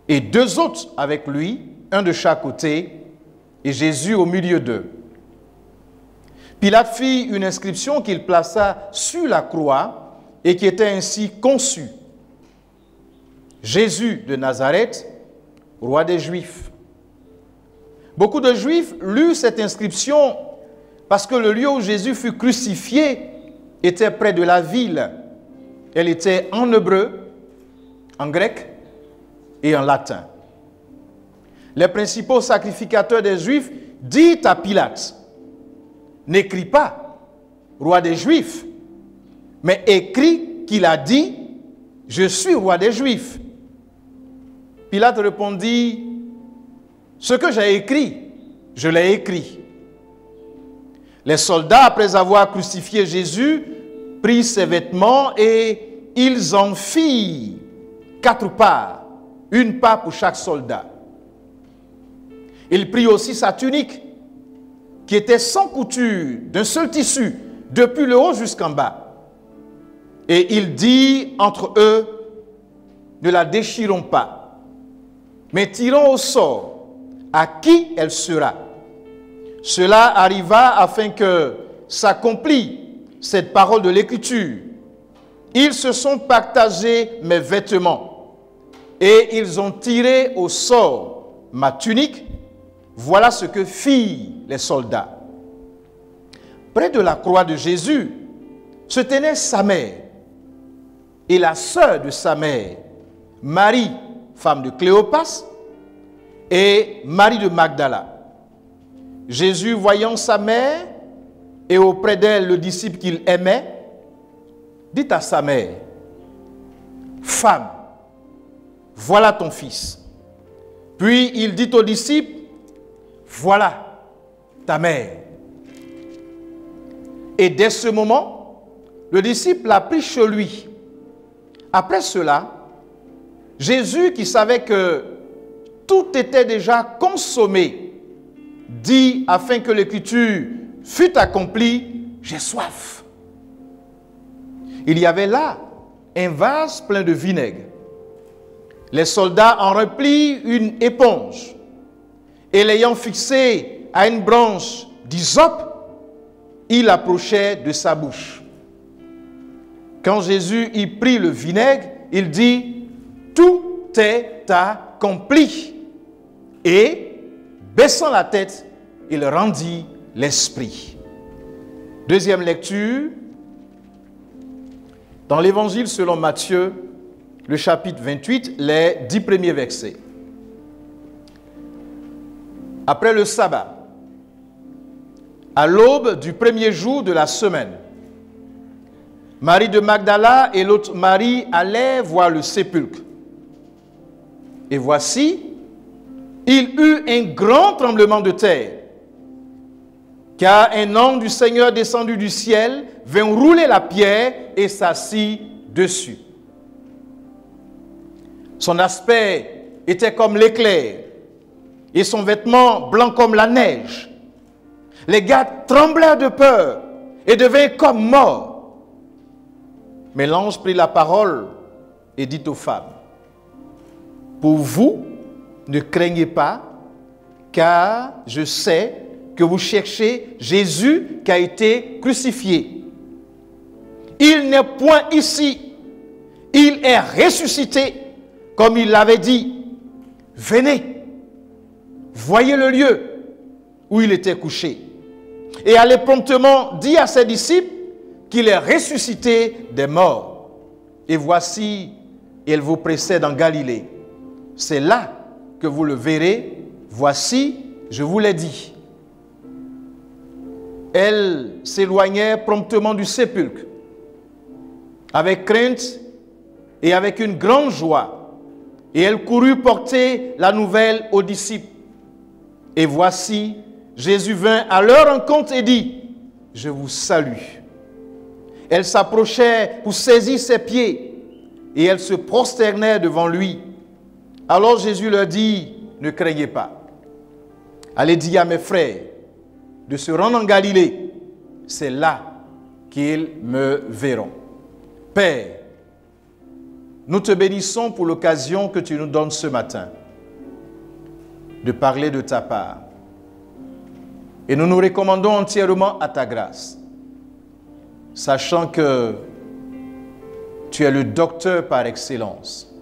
et 2 autres avec lui, un de chaque côté, et Jésus au milieu d'eux. Pilate fit une inscription qu'il plaça sur la croix, et qui était ainsi conçue: Jésus de Nazareth, roi des Juifs. Beaucoup de Juifs lurent cette inscription parce que le lieu où Jésus fut crucifié était près de la ville. Elle était en hébreu, en grec et en latin. Les principaux sacrificateurs des Juifs dirent à Pilate: n'écris pas roi des Juifs, mais écris qu'il a dit: je suis roi des Juifs. Pilate répondit: ce que j'ai écrit, je l'ai écrit. Les soldats, après avoir crucifié Jésus, prirent ses vêtements et ils en firent 4 parts, une part pour chaque soldat. Ils prirent aussi sa tunique, qui était sans couture, d'un seul tissu, depuis le haut jusqu'en bas. Et il dit entre eux: ne la déchirons pas, mais tirons au sort à qui elle sera. Cela arriva afin que s'accomplisse cette parole de l'Écriture. Ils se sont partagés mes vêtements et ils ont tiré au sort ma tunique. Voilà ce que firent les soldats. Près de la croix de Jésus se tenait sa mère, et la sœur de sa mère, Marie, femme de Cléopas, et Marie de Magdala. Jésus, voyant sa mère et auprès d'elle le disciple qu'il aimait, dit à sa mère, « Femme, voilà ton fils. » Puis il dit au disciple, « Voilà ta mère. » Et dès ce moment, le disciple l'a pris chez lui. Après cela, Jésus, qui savait que tout était déjà consommé, dit, afin que l'écriture fût accomplie, « J'ai soif. » Il y avait là un vase plein de vinaigre. Les soldats en remplirent une éponge et l'ayant fixé à une branche d'hysope, il approchait de sa bouche. Quand Jésus y prit le vinaigre, il dit, « Tout est accompli. » Et, baissant la tête, il rendit l'esprit. Deuxième lecture, dans l'évangile selon Matthieu, le chapitre 28, les 10 premiers versets. Après le sabbat, à l'aube du premier jour de la semaine, Marie de Magdala et l'autre Marie allaient voir le sépulcre. Et voici, il eut un grand tremblement de terre, car un ange du Seigneur descendu du ciel vint rouler la pierre et s'assit dessus. Son aspect était comme l'éclair et son vêtement blanc comme la neige. Les gardes tremblèrent de peur et devinrent comme morts. Mais l'ange prit la parole et dit aux femmes, « Pour vous, ne craignez pas, car je sais que vous cherchez Jésus qui a été crucifié. Il n'est point ici, il est ressuscité, comme il l'avait dit. Venez, voyez le lieu où il était couché. Et allez promptement dire à ses disciples qu'il est ressuscité des morts. Et voici, il vous précède en Galilée. C'est là que vous le verrez. Voici, je vous l'ai dit. » Elle s'éloignait promptement du sépulcre, avec crainte et avec une grande joie. Et elle courut porter la nouvelle aux disciples. Et voici, Jésus vint à leur rencontre et dit, « Je vous salue. » Elle s'approchait pour saisir ses pieds et elle se prosternait devant lui. Alors Jésus leur dit, « Ne craignez pas. Allez dire à mes frères de se rendre en Galilée. C'est là qu'ils me verront. » Père, nous te bénissons pour l'occasion que tu nous donnes ce matin de parler de ta part. Et nous nous recommandons entièrement à ta grâce, sachant que tu es le docteur par excellence,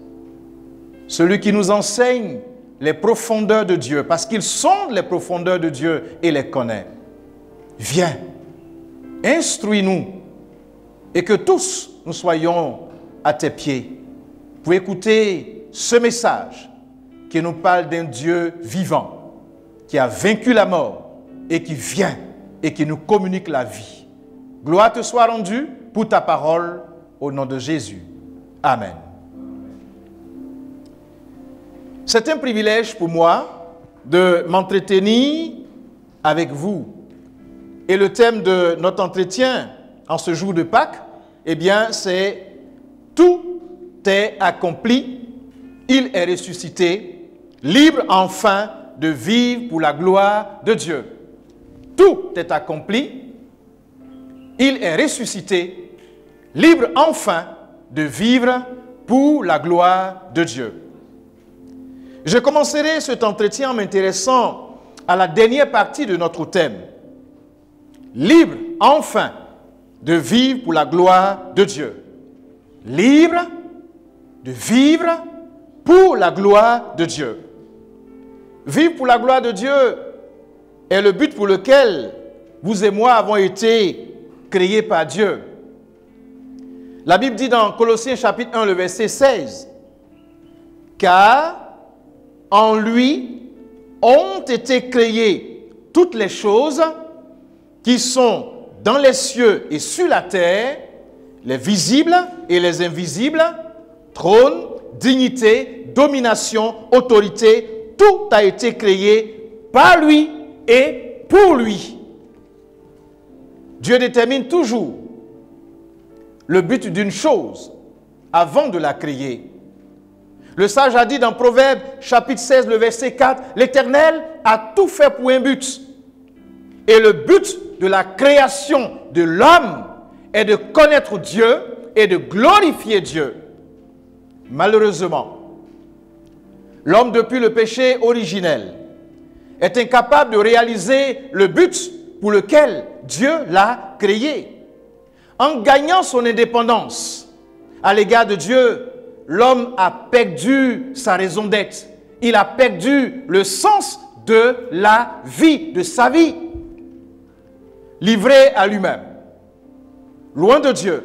celui qui nous enseigne les profondeurs de Dieu, parce qu'il sonde les profondeurs de Dieu et les connaît. Viens, instruis-nous, et que tous nous soyons à tes pieds pour écouter ce message qui nous parle d'un Dieu vivant, qui a vaincu la mort et qui vient et qui nous communique la vie. Gloire te soit rendue pour ta parole au nom de Jésus. Amen. C'est un privilège pour moi de m'entretenir avec vous. Et le thème de notre entretien en ce jour de Pâques, eh bien, c'est « Tout est accompli, il est ressuscité, libre enfin de vivre pour la gloire de Dieu. » Tout est accompli, il est ressuscité, libre enfin de vivre pour la gloire de Dieu. Je commencerai cet entretien en m'intéressant à la dernière partie de notre thème. Libre, enfin, de vivre pour la gloire de Dieu. Libre de vivre pour la gloire de Dieu. Vivre pour la gloire de Dieu est le but pour lequel vous et moi avons été créés par Dieu. La Bible dit dans Colossiens chapitre 1, le verset 16, « Car en lui ont été créées toutes les choses qui sont dans les cieux et sur la terre, les visibles et les invisibles, trône, dignité, domination, autorité, tout a été créé par lui et pour lui. » Dieu détermine toujours le but d'une chose avant de la créer. Le sage a dit dans Proverbes chapitre 16, le verset 4, « L'Éternel a tout fait pour un but. Et le but de la création de l'homme est de connaître Dieu et de glorifier Dieu. » Malheureusement, l'homme depuis le péché originel est incapable de réaliser le but pour lequel Dieu l'a créé. En gagnant son indépendance à l'égard de Dieu, l'homme a perdu sa raison d'être. Il a perdu le sens de la vie, de sa vie. Livré à lui-même, loin de Dieu,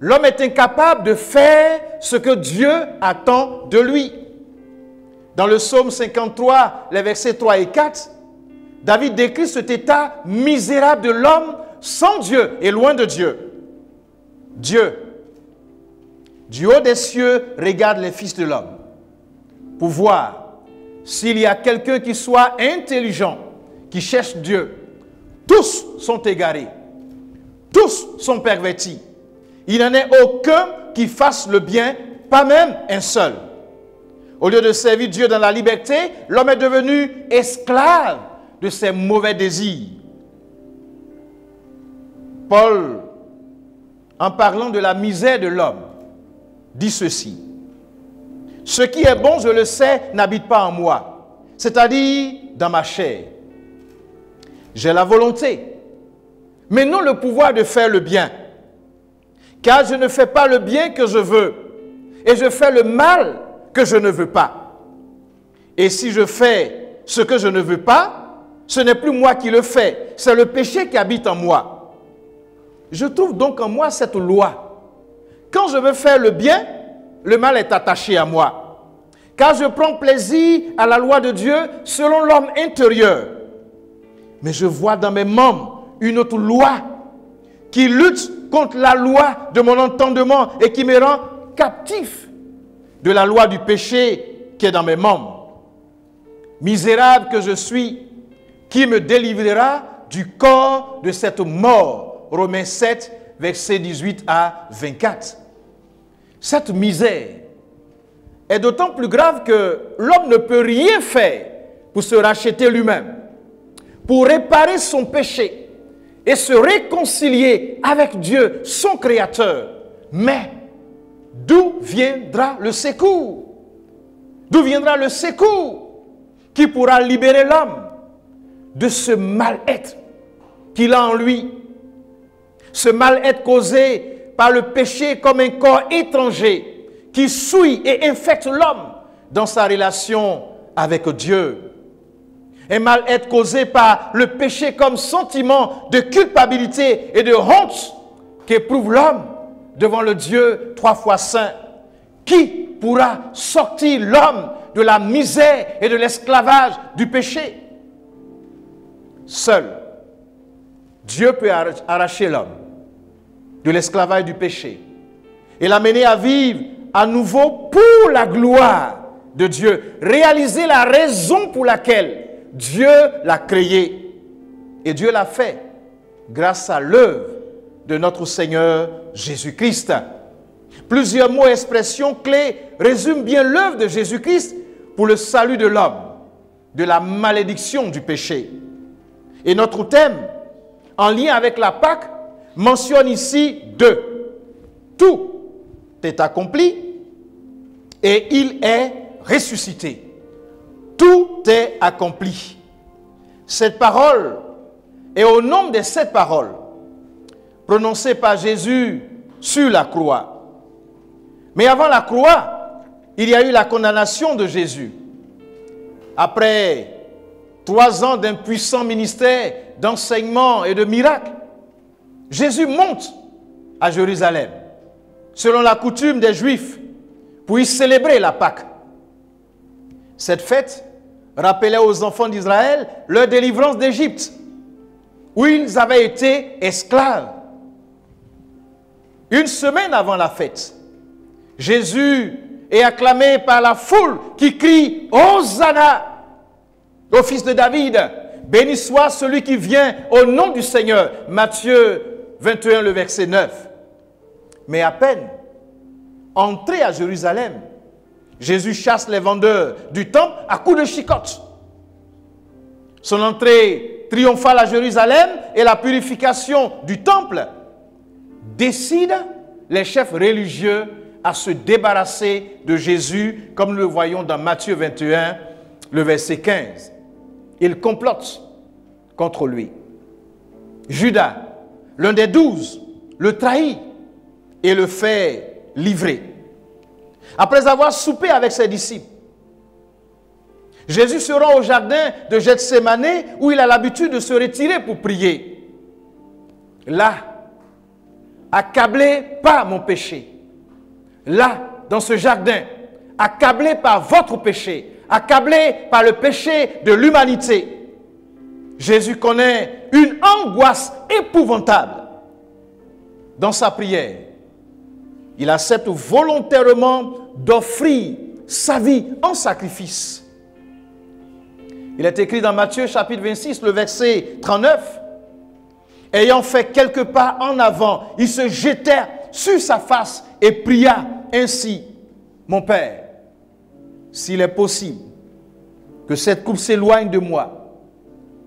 l'homme est incapable de faire ce que Dieu attend de lui. Dans le psaume 53, les versets 3 et 4, David décrit cet état misérable de l'homme sans Dieu et loin de Dieu. Dieu, du haut des cieux, regarde les fils de l'homme pour voir s'il y a quelqu'un qui soit intelligent, qui cherche Dieu. Tous sont égarés, tous sont pervertis. Il n'en est aucun qui fasse le bien, pas même un seul. Au lieu de servir Dieu dans la liberté, l'homme est devenu esclave de ses mauvais désirs. Paul, en parlant de la misère de l'homme, dit ceci: « Ce qui est bon, je le sais, n'habite pas en moi, c'est-à-dire dans ma chair. J'ai la volonté, mais non le pouvoir de faire le bien. Car je ne fais pas le bien que je veux, et je fais le mal que je ne veux pas. Et si je fais ce que je ne veux pas, ce n'est plus moi qui le fais, c'est le péché qui habite en moi. Je trouve donc en moi cette loi. Quand je veux faire le bien, le mal est attaché à moi. Car je prends plaisir à la loi de Dieu selon l'homme intérieur. Mais je vois dans mes membres une autre loi qui lutte contre la loi de mon entendement et qui me rend captif de la loi du péché qui est dans mes membres. Misérable que je suis, qui me délivrera du corps de cette mort? Romains 7, versets 18 à 24. Cette misère est d'autant plus grave que l'homme ne peut rien faire pour se racheter lui-même, pour réparer son péché et se réconcilier avec Dieu, son Créateur. Mais d'où viendra le secours? D'où viendra le secours qui pourra libérer l'homme de ce mal-être qu'il a en lui? Ce mal-être causé par le péché comme un corps étranger qui souille et infecte l'homme dans sa relation avec Dieu. Un mal-être causé par le péché comme sentiment de culpabilité et de honte qu'éprouve l'homme devant le Dieu trois fois saint. Qui pourra sortir l'homme de la misère et de l'esclavage du péché? Seul Dieu peut arracher l'homme de l'esclavage du péché et l'amener à vivre à nouveau pour la gloire de Dieu. Réaliser la raison pour laquelle Dieu l'a créé. Et Dieu l'a fait grâce à l'œuvre de notre Seigneur Jésus-Christ. Plusieurs mots et expressions clés résument bien l'œuvre de Jésus-Christ pour le salut de l'homme, de la malédiction du péché. Et notre thème, en lien avec la Pâque, mentionne ici deux. Tout est accompli et il est ressuscité. Tout est accompli. Cette parole est au nombre des 7 paroles prononcées par Jésus sur la croix. Mais avant la croix, il y a eu la condamnation de Jésus. Après 3 ans d'un puissant ministère d'enseignement et de miracles, Jésus monte à Jérusalem selon la coutume des Juifs, pour y célébrer la Pâque. Cette fête rappelait aux enfants d'Israël leur délivrance d'Égypte, où ils avaient été esclaves. Une semaine avant la fête, Jésus est acclamé par la foule qui crie « Hosanna » au fils de David. Béni soit celui qui vient au nom du Seigneur. Matthieu 21, le verset 9. Mais à peine entré à Jérusalem, Jésus chasse les vendeurs du temple à coups de chicotte. Son entrée triomphale à Jérusalem et la purification du temple décident les chefs religieux à se débarrasser de Jésus, comme nous le voyons dans Matthieu 21, le verset 15. Ils complotent contre lui. Judas, l'un des 12, le trahit et le fait livrer. Après avoir soupé avec ses disciples, Jésus se rend au jardin de Gethsémane où il a l'habitude de se retirer pour prier. Là, accablé par mon péché, là, dans ce jardin, accablé par votre péché, accablé par le péché de l'humanité, Jésus connaît une angoisse épouvantable. Dans sa prière, il accepte volontairement d'offrir sa vie en sacrifice. Il est écrit dans Matthieu chapitre 26, le verset 39. Ayant fait quelques pas en avant, il se jeta sur sa face et pria ainsi: Mon Père, s'il est possible que cette coupe s'éloigne de moi,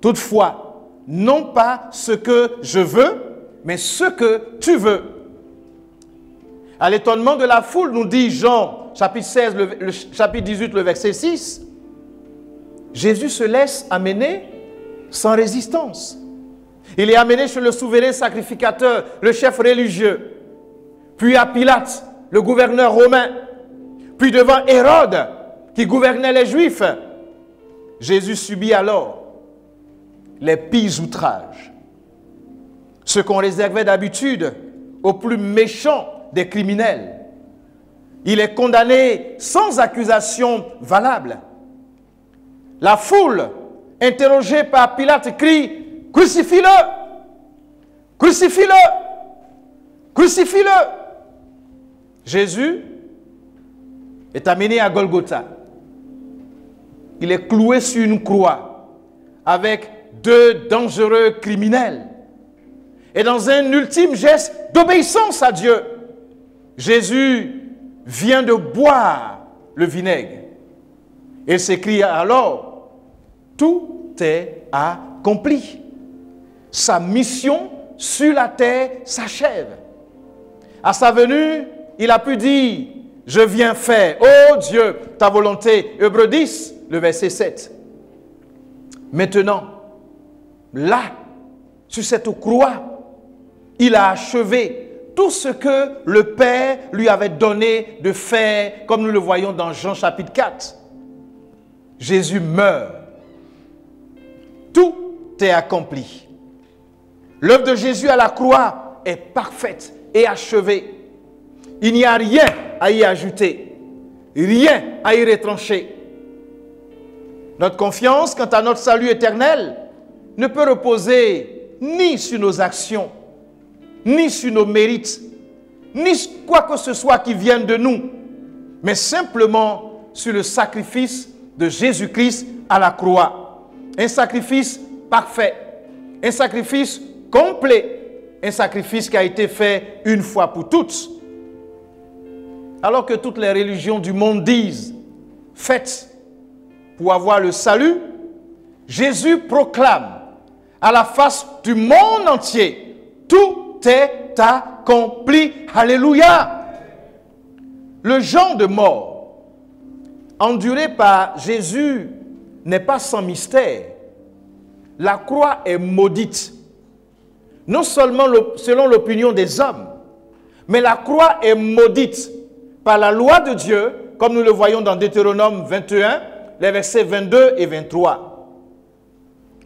toutefois, non pas ce que je veux, mais ce que tu veux. À l'étonnement de la foule, nous dit Jean, chapitre 16, le chapitre 18, le verset 6, Jésus se laisse amener sans résistance. Il est amené chez le souverain sacrificateur, le chef religieux, puis à Pilate, le gouverneur romain, puis devant Hérode, qui gouvernait les Juifs. Jésus subit alors les pires outrages, ce qu'on réservait d'habitude aux plus méchants des criminels. Il est condamné sans accusation valable. La foule, interrogée par Pilate, crie: Crucifie-le! Crucifie-le! Crucifie-le! Jésus est amené à Golgotha. Il est cloué sur une croix avec deux dangereux criminels. Et dans un ultime geste d'obéissance à Dieu, Jésus vient de boire le vinaigre. Il s'écrie alors: tout est accompli. Sa mission sur la terre s'achève. À sa venue, il a pu dire: je viens faire, ô Dieu, ta volonté. Hébreux 10, le verset 7. Maintenant, là, sur cette croix, il a achevé tout ce que le Père lui avait donné de faire, comme nous le voyons dans Jean chapitre 4. Jésus meurt. Tout est accompli. L'œuvre de Jésus à la croix est parfaite et achevée. Il n'y a rien à y ajouter, rien à y retrancher. Notre confiance quant à notre salut éternel ne peut reposer ni sur nos actions, ni sur nos mérites, ni quoi que ce soit qui vienne de nous, mais simplement sur le sacrifice de Jésus-Christ à la croix. Un sacrifice parfait, un sacrifice complet, un sacrifice qui a été fait une fois pour toutes. Alors que toutes les religions du monde disent « faites pour avoir le salut », Jésus proclame à la face du monde entier « tout est accompli ». Alléluia! Le genre de mort enduré par Jésus n'est pas sans mystère. La croix est maudite. Non seulement selon l'opinion des hommes, mais la croix est maudite par la loi de Dieu, comme nous le voyons dans Deutéronome 21, les versets 22 et 23.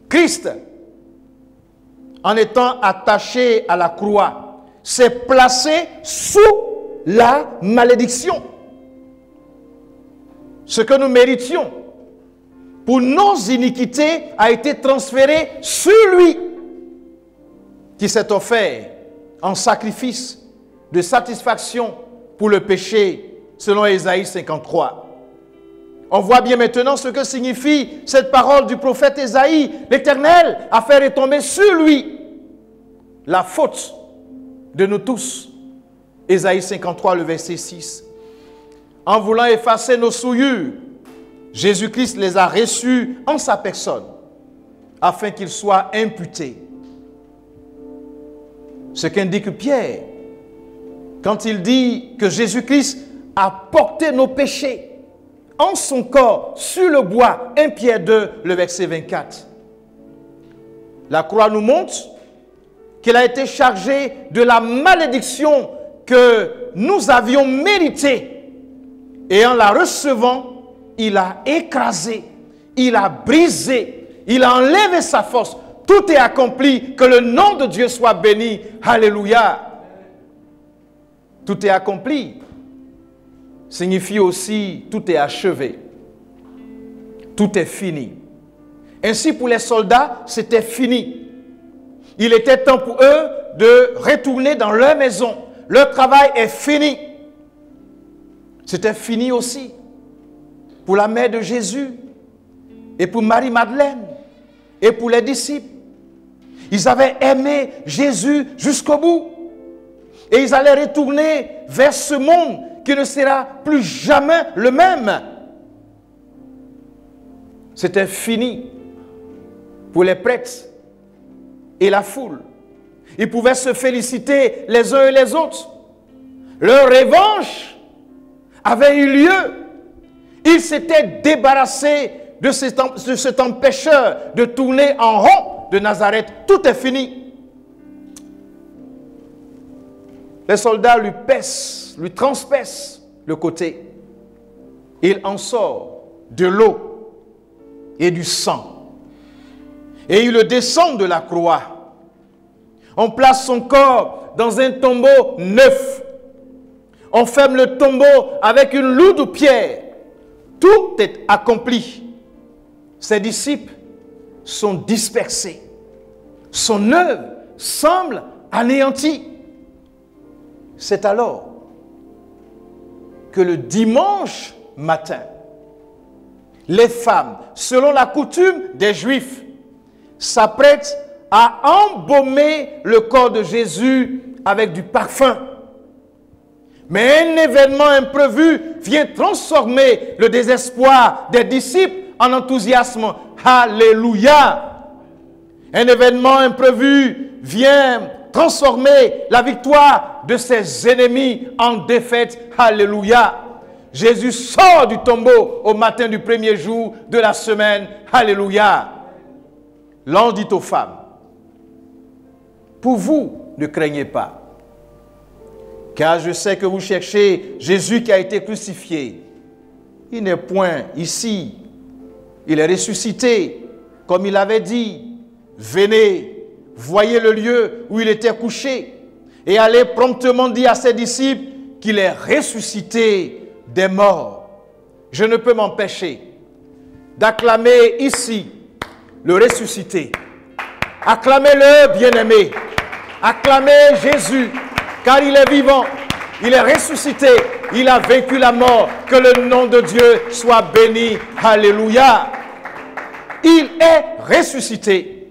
Christ, en étant attaché à la croix, s'est placé sous la malédiction. Ce que nous méritions pour nos iniquités a été transféré sur lui qui s'est offert en sacrifice de satisfaction pour le péché, selon Ésaïe 53. On voit bien maintenant ce que signifie cette parole du prophète Ésaïe. L'Éternel a fait retomber sur lui la faute de nous tous. Ésaïe 53, le verset 6. En voulant effacer nos souillures, Jésus-Christ les a reçus en sa personne, afin qu'ils soient imputés. Ce qu'indique Pierre, quand il dit que Jésus-Christ a porté nos péchés en son corps sur le bois, 1 Pierre 2, le verset 24. La croix nous montre qu'il a été chargé de la malédiction que nous avions méritée. Et en la recevant, il a écrasé, il a brisé, il a enlevé sa force. Tout est accompli, que le nom de Dieu soit béni. Alléluia. Tout est accompli signifie aussi tout est achevé. Tout est fini. Ainsi pour les soldats, c'était fini. Il était temps pour eux de retourner dans leur maison. Leur travail est fini. C'était fini aussi pour la mère de Jésus et pour Marie-Madeleine et pour les disciples. Ils avaient aimé Jésus jusqu'au bout. Et ils allaient retourner vers ce monde qui ne sera plus jamais le même. C'était fini pour les prêtres et la foule. Ils pouvaient se féliciter les uns et les autres. Leur revanche avait eu lieu. Ils s'étaient débarrassés de cet empêcheur de tourner en rond de Nazareth. Tout est fini. Les soldats lui pèsent, lui transpercent le côté. Il en sort de l'eau et du sang. Et il le descend de la croix. On place son corps dans un tombeau neuf. On ferme le tombeau avec une lourde pierre. Tout est accompli. Ses disciples sont dispersés. Son œuvre semble anéantie. C'est alors que le dimanche matin, les femmes, selon la coutume des Juifs, s'apprêtent à embaumer le corps de Jésus avec du parfum. Mais un événement imprévu vient transformer le désespoir des disciples en enthousiasme. Alléluia! Un événement imprévu vient transformer la victoire de ses ennemis en défaite. Alléluia! Jésus sort du tombeau au matin du premier jour de la semaine. Alléluia! L'ange dit aux femmes, pour vous, ne craignez pas, car je sais que vous cherchez Jésus qui a été crucifié. Il n'est point ici. Il est ressuscité, comme il avait dit. Venez, voyez le lieu où il était couché, et allez promptement dire à ses disciples qu'il est ressuscité des morts. Je ne peux m'empêcher d'acclamer ici le ressuscité. Acclamez-le, bien-aimé. Acclamez Jésus, car il est vivant, il est ressuscité, il a vaincu la mort. Que le nom de Dieu soit béni. Alléluia. Il est ressuscité.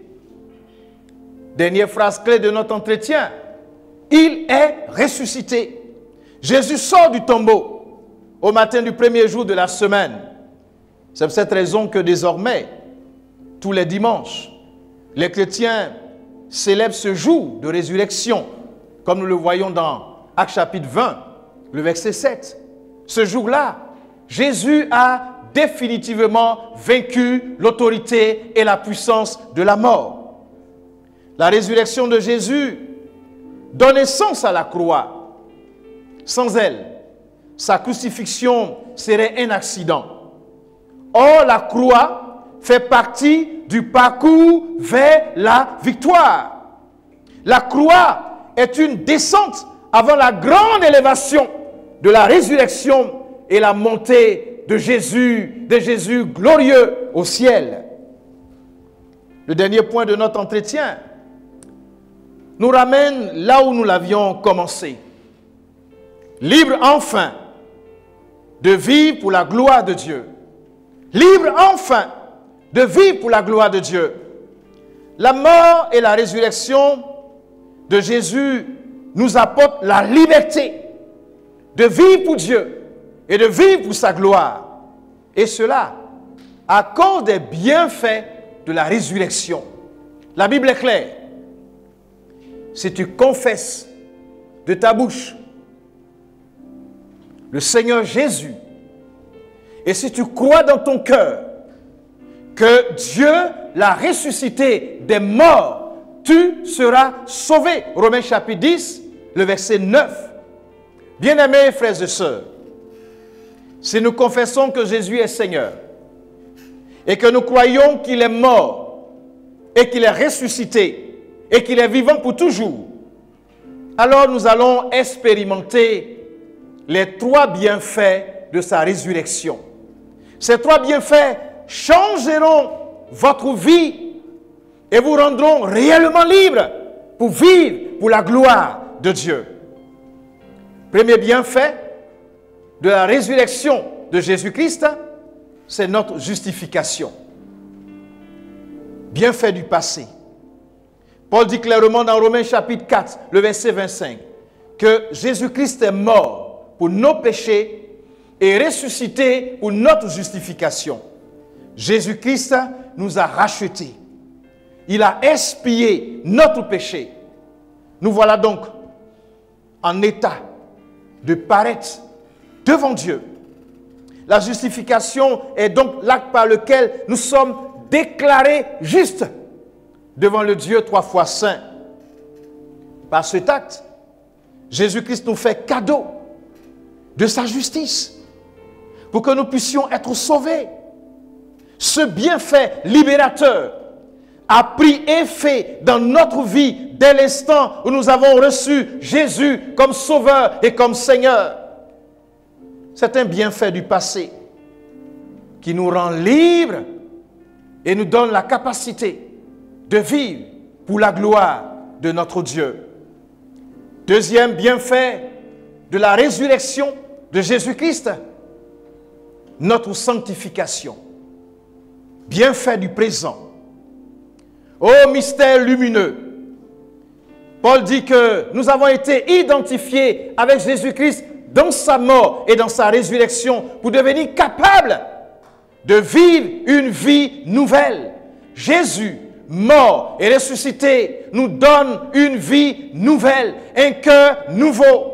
Dernière phrase clé de notre entretien. Il est ressuscité. Jésus sort du tombeau au matin du premier jour de la semaine. C'est pour cette raison que désormais, tous les dimanches, les chrétiens célèbrent ce jour de résurrection, comme nous le voyons dans Actes chapitre 20, le verset 7. Ce jour-là, Jésus a définitivement vaincu l'autorité et la puissance de la mort. La résurrection de Jésus donne naissance à la croix. Sans elle, sa crucifixion serait un accident. Or, la croix fait partie du parcours vers la victoire. La croix est une descente avant la grande élévation de la résurrection et la montée de Jésus glorieux au ciel. Le dernier point de notre entretien nous ramène là où nous l'avions commencé. Libre enfin de vivre pour la gloire de Dieu. Libre enfin de vivre pour la gloire de Dieu. La mort et la résurrection de Jésus nous apportent la liberté de vivre pour Dieu et de vivre pour sa gloire. Et cela à cause des bienfaits de la résurrection. La Bible est claire. Si tu confesses de ta bouche le Seigneur Jésus, et si tu crois dans ton cœur que Dieu l'a ressuscité des morts, tu seras sauvé. Romains chapitre 10, le verset 9. Bien-aimés frères et sœurs, si nous confessons que Jésus est Seigneur et que nous croyons qu'il est mort et qu'il est ressuscité et qu'il est vivant pour toujours, alors nous allons expérimenter les 3 bienfaits de sa résurrection. Ces 3 bienfaits changeront votre vie et vous rendront réellement libre pour vivre pour la gloire de Dieu. Premier bienfait de la résurrection de Jésus-Christ, c'est notre justification. Bienfait du passé. Paul dit clairement dans Romains chapitre 4, le verset 25, que Jésus-Christ est mort pour nos péchés et ressuscité pour notre justification. Jésus-Christ nous a rachetés. Il a expié notre péché. Nous voilà donc en état de paraître devant Dieu. La justification est donc l'acte par lequel nous sommes déclarés justes devant le Dieu 3 fois saint. Par cet acte, Jésus-Christ nous fait cadeau de sa justice pour que nous puissions être sauvés. Ce bienfait libérateur a pris effet dans notre vie dès l'instant où nous avons reçu Jésus comme Sauveur et comme Seigneur. C'est un bienfait du passé qui nous rend libres et nous donne la capacité de vivre pour la gloire de notre Dieu. Deuxième bienfait de la résurrection de Jésus-Christ, notre sanctification. Bienfait du présent. Ô mystère lumineux! Paul dit que nous avons été identifiés avec Jésus-Christ dans sa mort et dans sa résurrection pour devenir capables de vivre une vie nouvelle. Jésus, mort et ressuscité, nous donne une vie nouvelle, un cœur nouveau.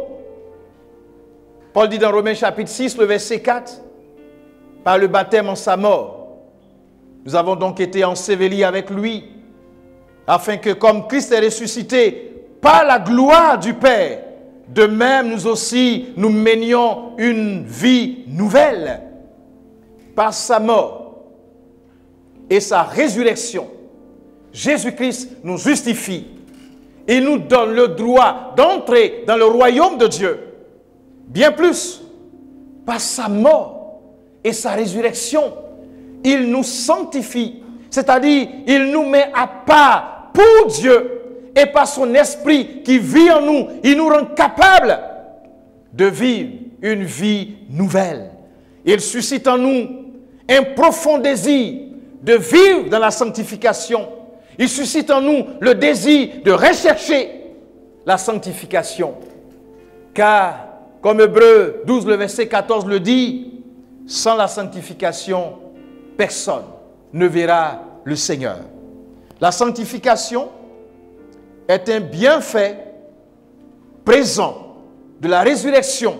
Paul dit dans Romains chapitre 6, le verset 4, par le baptême en sa mort, nous avons donc été ensevelis avec lui, afin que comme Christ est ressuscité par la gloire du Père, de même nous aussi nous menions une vie nouvelle. Par sa mort et sa résurrection, Jésus-Christ nous justifie. Il nous donne le droit d'entrer dans le royaume de Dieu. Bien plus, par sa mort et sa résurrection, il nous sanctifie. C'est-à-dire, il nous met à part pour Dieu. Et par son esprit qui vit en nous, il nous rend capables de vivre une vie nouvelle. Il suscite en nous un profond désir de vivre dans la sanctification. Il suscite en nous le désir de rechercher la sanctification. Car, comme Hébreux 12, le verset 14 le dit, sans la sanctification, personne ne verra le Seigneur. La sanctification est un bienfait présent de la résurrection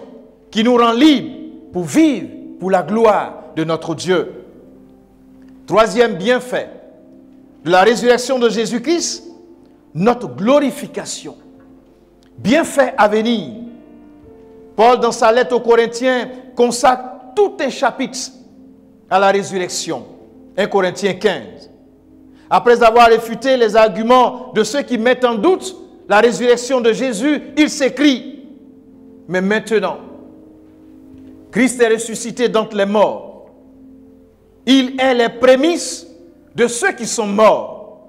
qui nous rend libres pour vivre pour la gloire de notre Dieu. Troisième bienfait de la résurrection de Jésus-Christ, notre glorification. Bienfait à venir. Paul, dans sa lettre aux Corinthiens, consacre tout un chapitre à la résurrection. 1 Corinthiens 15. Après avoir réfuté les arguments de ceux qui mettent en doute la résurrection de Jésus, il s'écrit: mais maintenant, Christ est ressuscité d'entre les morts. Il est les prémices de ceux qui sont morts.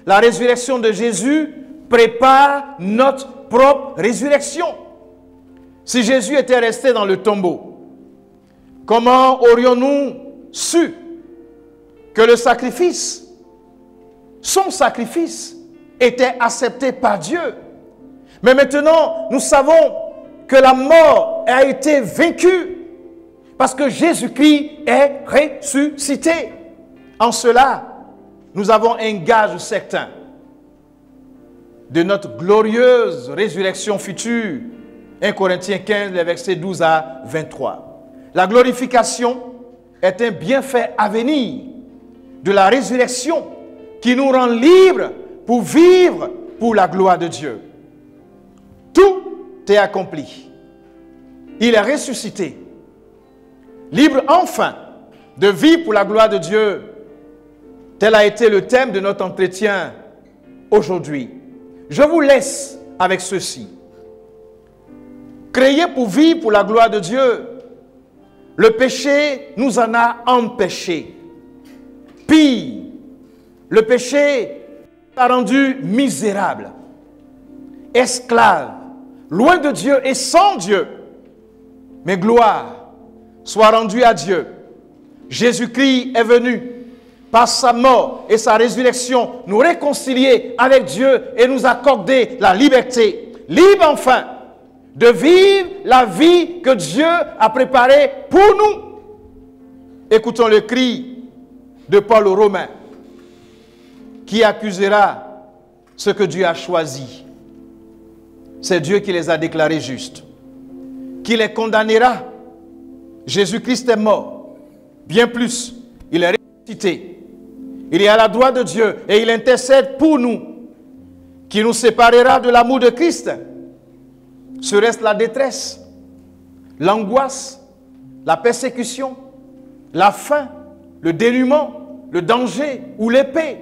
La résurrection de Jésus prépare notre propre résurrection. Si Jésus était resté dans le tombeau, comment aurions-nous su que le sacrifice, son sacrifice, était accepté par Dieu? Mais maintenant, nous savons que la mort a été vaincue parce que Jésus-Christ est ressuscité. En cela, nous avons un gage certain de notre glorieuse résurrection future. 1 Corinthiens 15, les versets 12 à 23. La glorification est un bienfait à venir de la résurrection qui nous rend libres pour vivre pour la gloire de Dieu. Tout est accompli. Il est ressuscité. Libre enfin de vivre pour la gloire de Dieu. Tel a été le thème de notre entretien aujourd'hui. Je vous laisse avec ceci. Créés pour vivre pour la gloire de Dieu, le péché nous en a empêchés. Pire, le péché a rendu misérables, esclaves, loin de Dieu et sans Dieu. Mais gloire soit rendue à Dieu. Jésus-Christ est venu par sa mort et sa résurrection nous réconcilier avec Dieu et nous accorder la liberté. Libre enfin de vivre la vie que Dieu a préparée pour nous. Écoutons le cri de Paul aux Romains. Qui accusera ce que Dieu a choisi? C'est Dieu qui les a déclarés justes. Qui les condamnera? Jésus-Christ est mort. Bien plus, il est ressuscité. Il est à la droite de Dieu et il intercède pour nous. Qui nous séparera de l'amour de Christ? Serait-ce la détresse, l'angoisse, la persécution, la faim, le dénuement, le danger ou l'épée?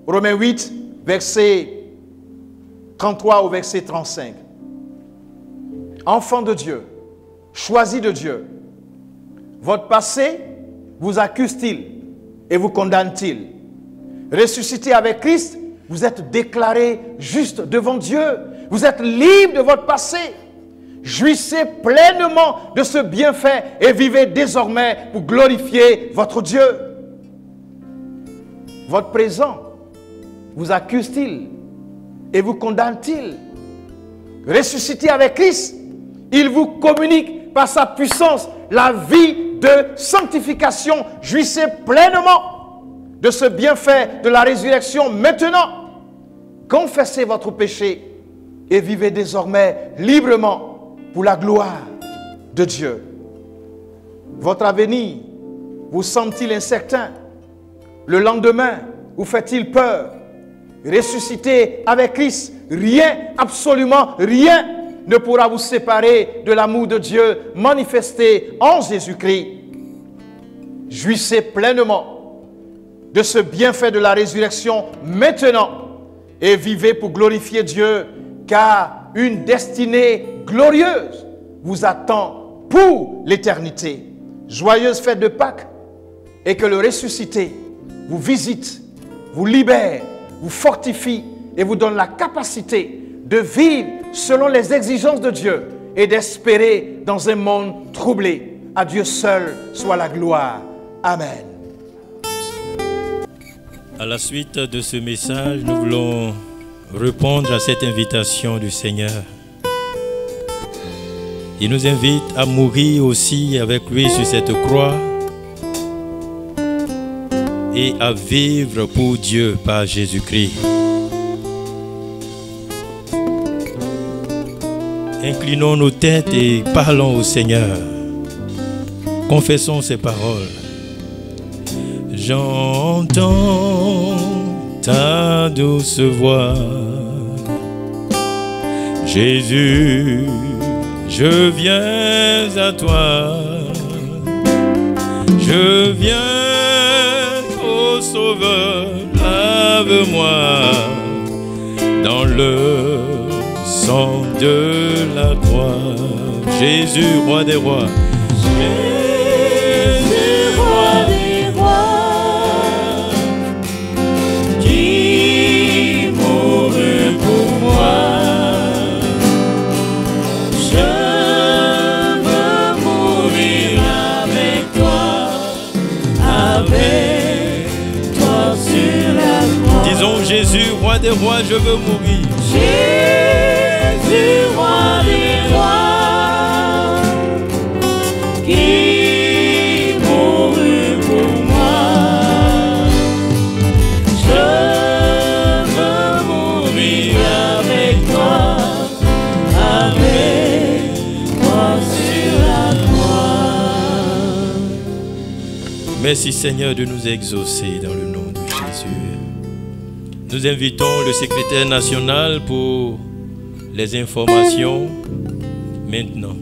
Romains 8, verset 33 au verset 35. Enfant de Dieu, choisi de Dieu, votre passé vous accuse-t-il et vous condamne-t-il? Ressuscité avec Christ, vous êtes déclaré juste devant Dieu. Vous êtes libre de votre passé. Jouissez pleinement de ce bienfait et vivez désormais pour glorifier votre Dieu. Votre présent vous accuse-t-il et vous condamne-t-il? Ressuscité avec Christ, il vous communique par sa puissance la vie de sanctification. Jouissez pleinement de ce bienfait de la résurrection maintenant. Confessez votre péché et vivez désormais librement pour la gloire de Dieu. Votre avenir vous semble-t-il incertain? Le lendemain vous fait-il peur? Ressuscité avec Christ, rien, absolument rien ne pourra vous séparer de l'amour de Dieu manifesté en Jésus-Christ. Jouissez pleinement de ce bienfait de la résurrection maintenant et vivez pour glorifier Dieu, car une destinée glorieuse vous attend pour l'éternité. Joyeuse fête de Pâques et que le ressuscité vous visite, vous libère, vous fortifie et vous donne la capacité de vivre selon les exigences de Dieu et d'espérer dans un monde troublé. À Dieu seul soit la gloire. Amen. À la suite de ce message, nous voulons répondre à cette invitation du Seigneur. Il nous invite à mourir aussi avec lui sur cette croix et à vivre pour Dieu par Jésus-Christ. Inclinons nos têtes et parlons au Seigneur. Confessons ses paroles. J'entends ta douce voix. Jésus, je viens à toi. Je viens, ô Sauveur, lave-moi dans le sang de la croix. Jésus, roi des rois. Jésus, roi des rois, qui mourut pour moi. Je veux mourir avec toi sur la croix. Disons Jésus, roi des rois, je veux mourir. Jésus, roi des rois, qui mourut pour moi. Je veux mourir avec toi sur la croix. Merci Seigneur de nous exaucer dans le nom de Jésus. Nous invitons le secrétaire national pour les informations maintenant.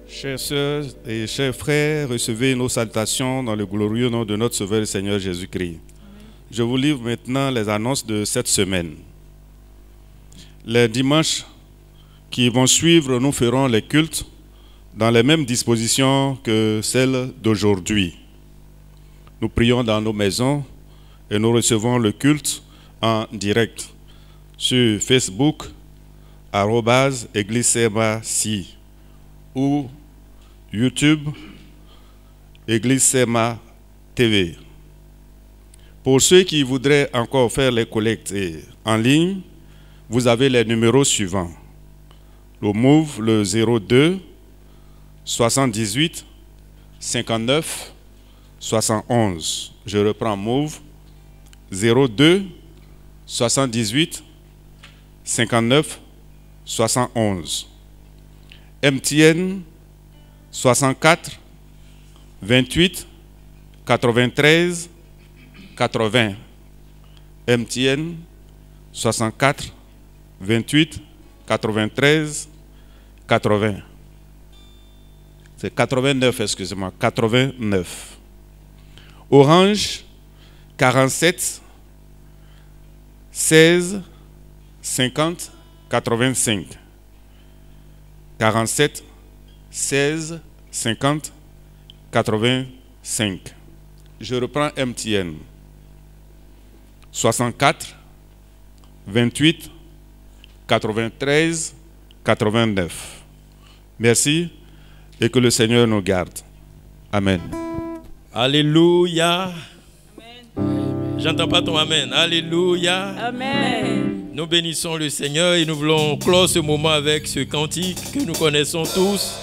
Chères sœurs et chers frères, recevez nos salutations dans le glorieux nom de notre Sauveur Seigneur Jésus-Christ. Je vous livre maintenant les annonces de cette semaine. Les dimanches qui vont suivre, nous ferons les cultes dans les mêmes dispositions que celles d'aujourd'hui. Nous prions dans nos maisons et nous recevons le culte en direct sur Facebook, @EgliseSema.si ou YouTube, Église Sema TV. Pour ceux qui voudraient encore faire les collectes en ligne, vous avez les numéros suivants. Le Move, le 02 78 59 71. Je reprends Move 02 78 59 71. MTN 64 28 93 80. MTN 64 28 93 80. C'est 89, excusez-moi, 89. Orange 47 16 50 85. 47 16 50 85. Je reprends MTN 64 28 93 89. Merci et que le Seigneur nous garde. Amen. Alléluia. J'entends pas ton amen. Alléluia. Amen. Nous bénissons le Seigneur et nous voulons clore ce moment avec ce cantique que nous connaissons tous.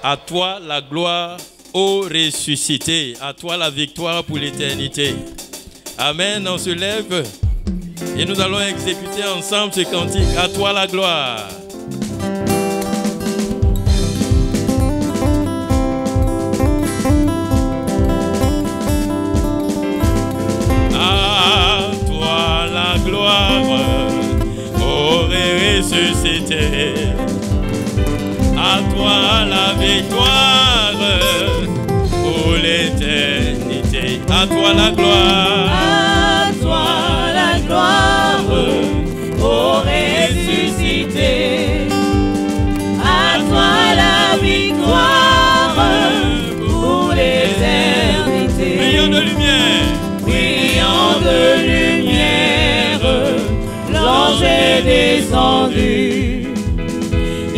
À toi la gloire, ô ressuscité. À toi la victoire pour l'éternité. Amen. On se lève et nous allons exécuter ensemble ce cantique. À toi la gloire. Gloire, ô ressuscité, à toi la victoire, pour l'éternité, à toi la gloire, à toi la gloire, ô ressuscité, à toi la victoire, pour l'éternité. Brillant de lumière, brillant de lumière, l'ange est descendu,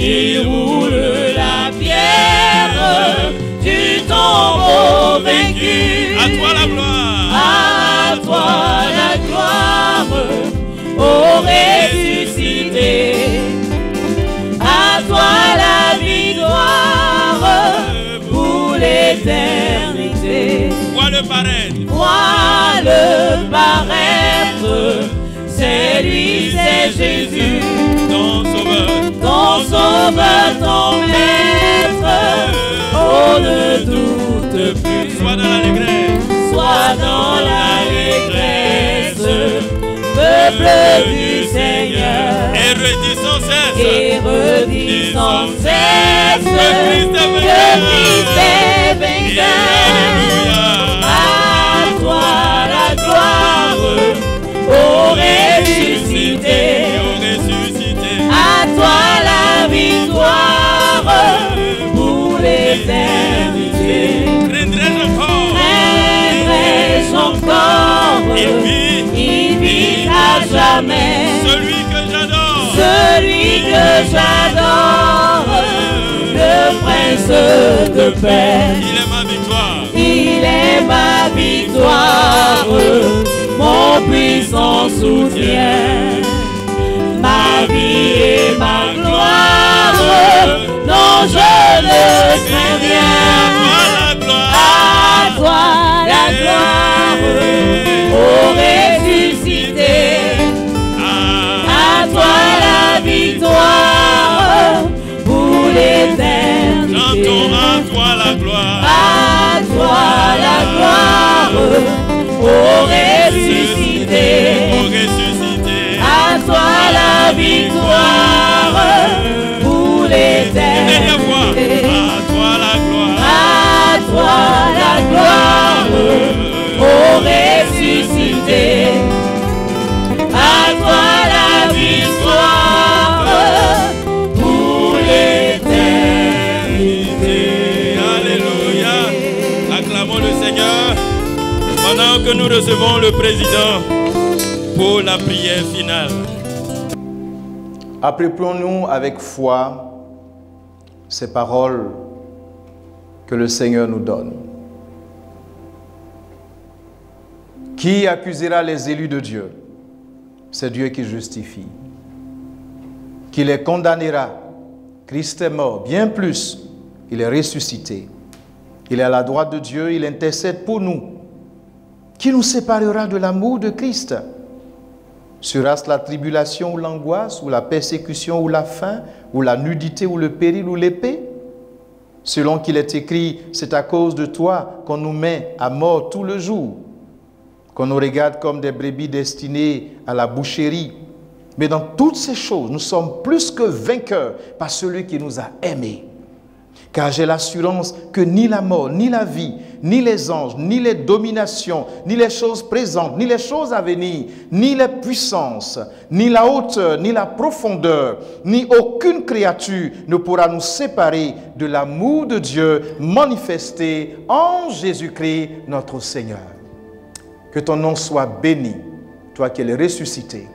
il roule la pierre du tombeau vaincu. à toi la gloire, à toi la gloire, ô ressuscité, à toi la victoire, pour l'éternité. vois le paraître, Vois le paraître, c'est lui, c'est Jésus, ton sauveur, ton sauveur, ton maître. Oh, ne doute plus, sois dans l'allégresse, sois dans l'allégresse, peuple du Seigneur, et redis sans cesse, et redis sans cesse que Christ est vainqueur. Alléluia. À toi la gloire, ô ressuscité, à toi la victoire, pour l'éternité. l'éternité. Craindrais-je encore? Craindrais-je encore? Il vit à jamais. Celui que j'adore. Celui que j'adore. Le prince de paix. Il est ma victoire. Il est ma victoire. Mon puissant soutien. Ma vie et ma gloire. Non, je ne crains rien. À toi la gloire. Au ressuscité. À toi la victoire. Pour l'éternité. Chantons à toi la gloire. À toi la gloire. Au ressuscité. À toi la victoire. Pour l'éternité. À toi la gloire. À toi la gloire. Au ressuscité. À toi la victoire. Pour l'éternité. Alléluia. Acclamons le Seigneur pendant que nous recevons le président pour la prière finale. Approprions-nous avec foi ces paroles que le Seigneur nous donne. Qui accusera les élus de Dieu? C'est Dieu qui justifie. Qui les condamnera? Christ est mort, bien plus, il est ressuscité. Il est à la droite de Dieu, il intercède pour nous. Qui nous séparera de l'amour de Christ? Sera-ce la tribulation ou l'angoisse, ou la persécution ou la faim, ou la nudité ou le péril ou l'épée? Selon qu'il est écrit, c'est à cause de toi qu'on nous met à mort tout le jour, qu'on nous regarde comme des brebis destinées à la boucherie. Mais dans toutes ces choses, nous sommes plus que vainqueurs par celui qui nous a aimés. Car j'ai l'assurance que ni la mort, ni la vie, ni les anges, ni les dominations, ni les choses présentes, ni les choses à venir, ni les puissances, ni la hauteur, ni la profondeur, ni aucune créature ne pourra nous séparer de l'amour de Dieu manifesté en Jésus-Christ notre Seigneur. Que ton nom soit béni, toi qui es ressuscité.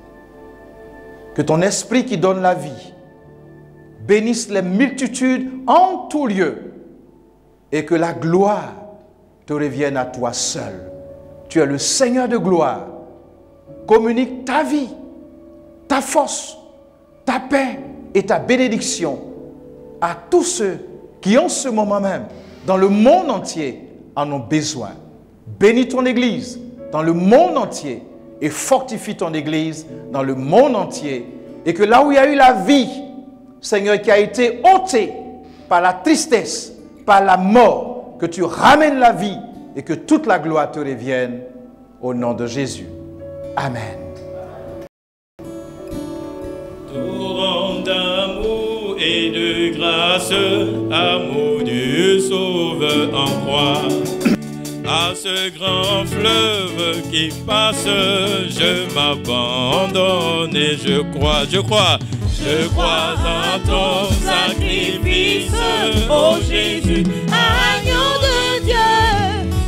Que ton esprit qui donne la vie bénisse les multitudes en tout lieu et que la gloire te revienne à toi seul. Tu es le Seigneur de gloire. Communique ta vie, ta force, ta paix et ta bénédiction à tous ceux qui en ce moment même, dans le monde entier, en ont besoin. Bénis ton Église dans le monde entier et fortifie ton Église dans le monde entier. Et que là où il y a eu la vie, Seigneur, qui a été ôté par la tristesse, par la mort, que tu ramènes la vie et que toute la gloire te revienne au nom de Jésus. Amen. Torrent d'amour et de grâce, amour du Sauveur en croix. À ce grand fleuve qui passe, je m'abandonne et je crois en ton sacrifice, ô Jésus, agneau de Dieu,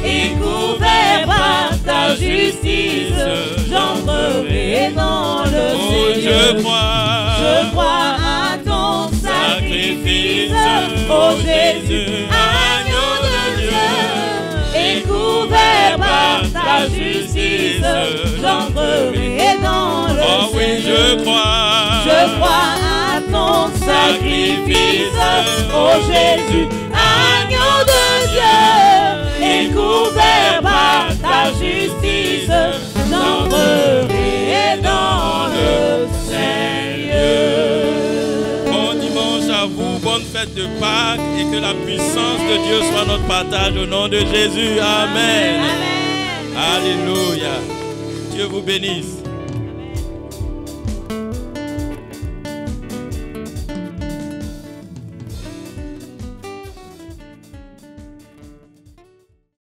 et couvert par ta justice, j'entrerai dans le ciel. Je crois à ton sacrifice, ô Jésus, agneau de Dieu, et couvert par ta justice, j'entrerai dans le ciel. Oh oui, je crois à ton sacrifice, ô Jésus, agneau de Dieu, et couvert par ta justice, j'entrerai dans le Seigneur. Bon dimanche à vous, bonne fête de Pâques, et que la puissance de Dieu soit notre partage au nom de Jésus. Amen. Amen. Alléluia. Dieu vous bénisse.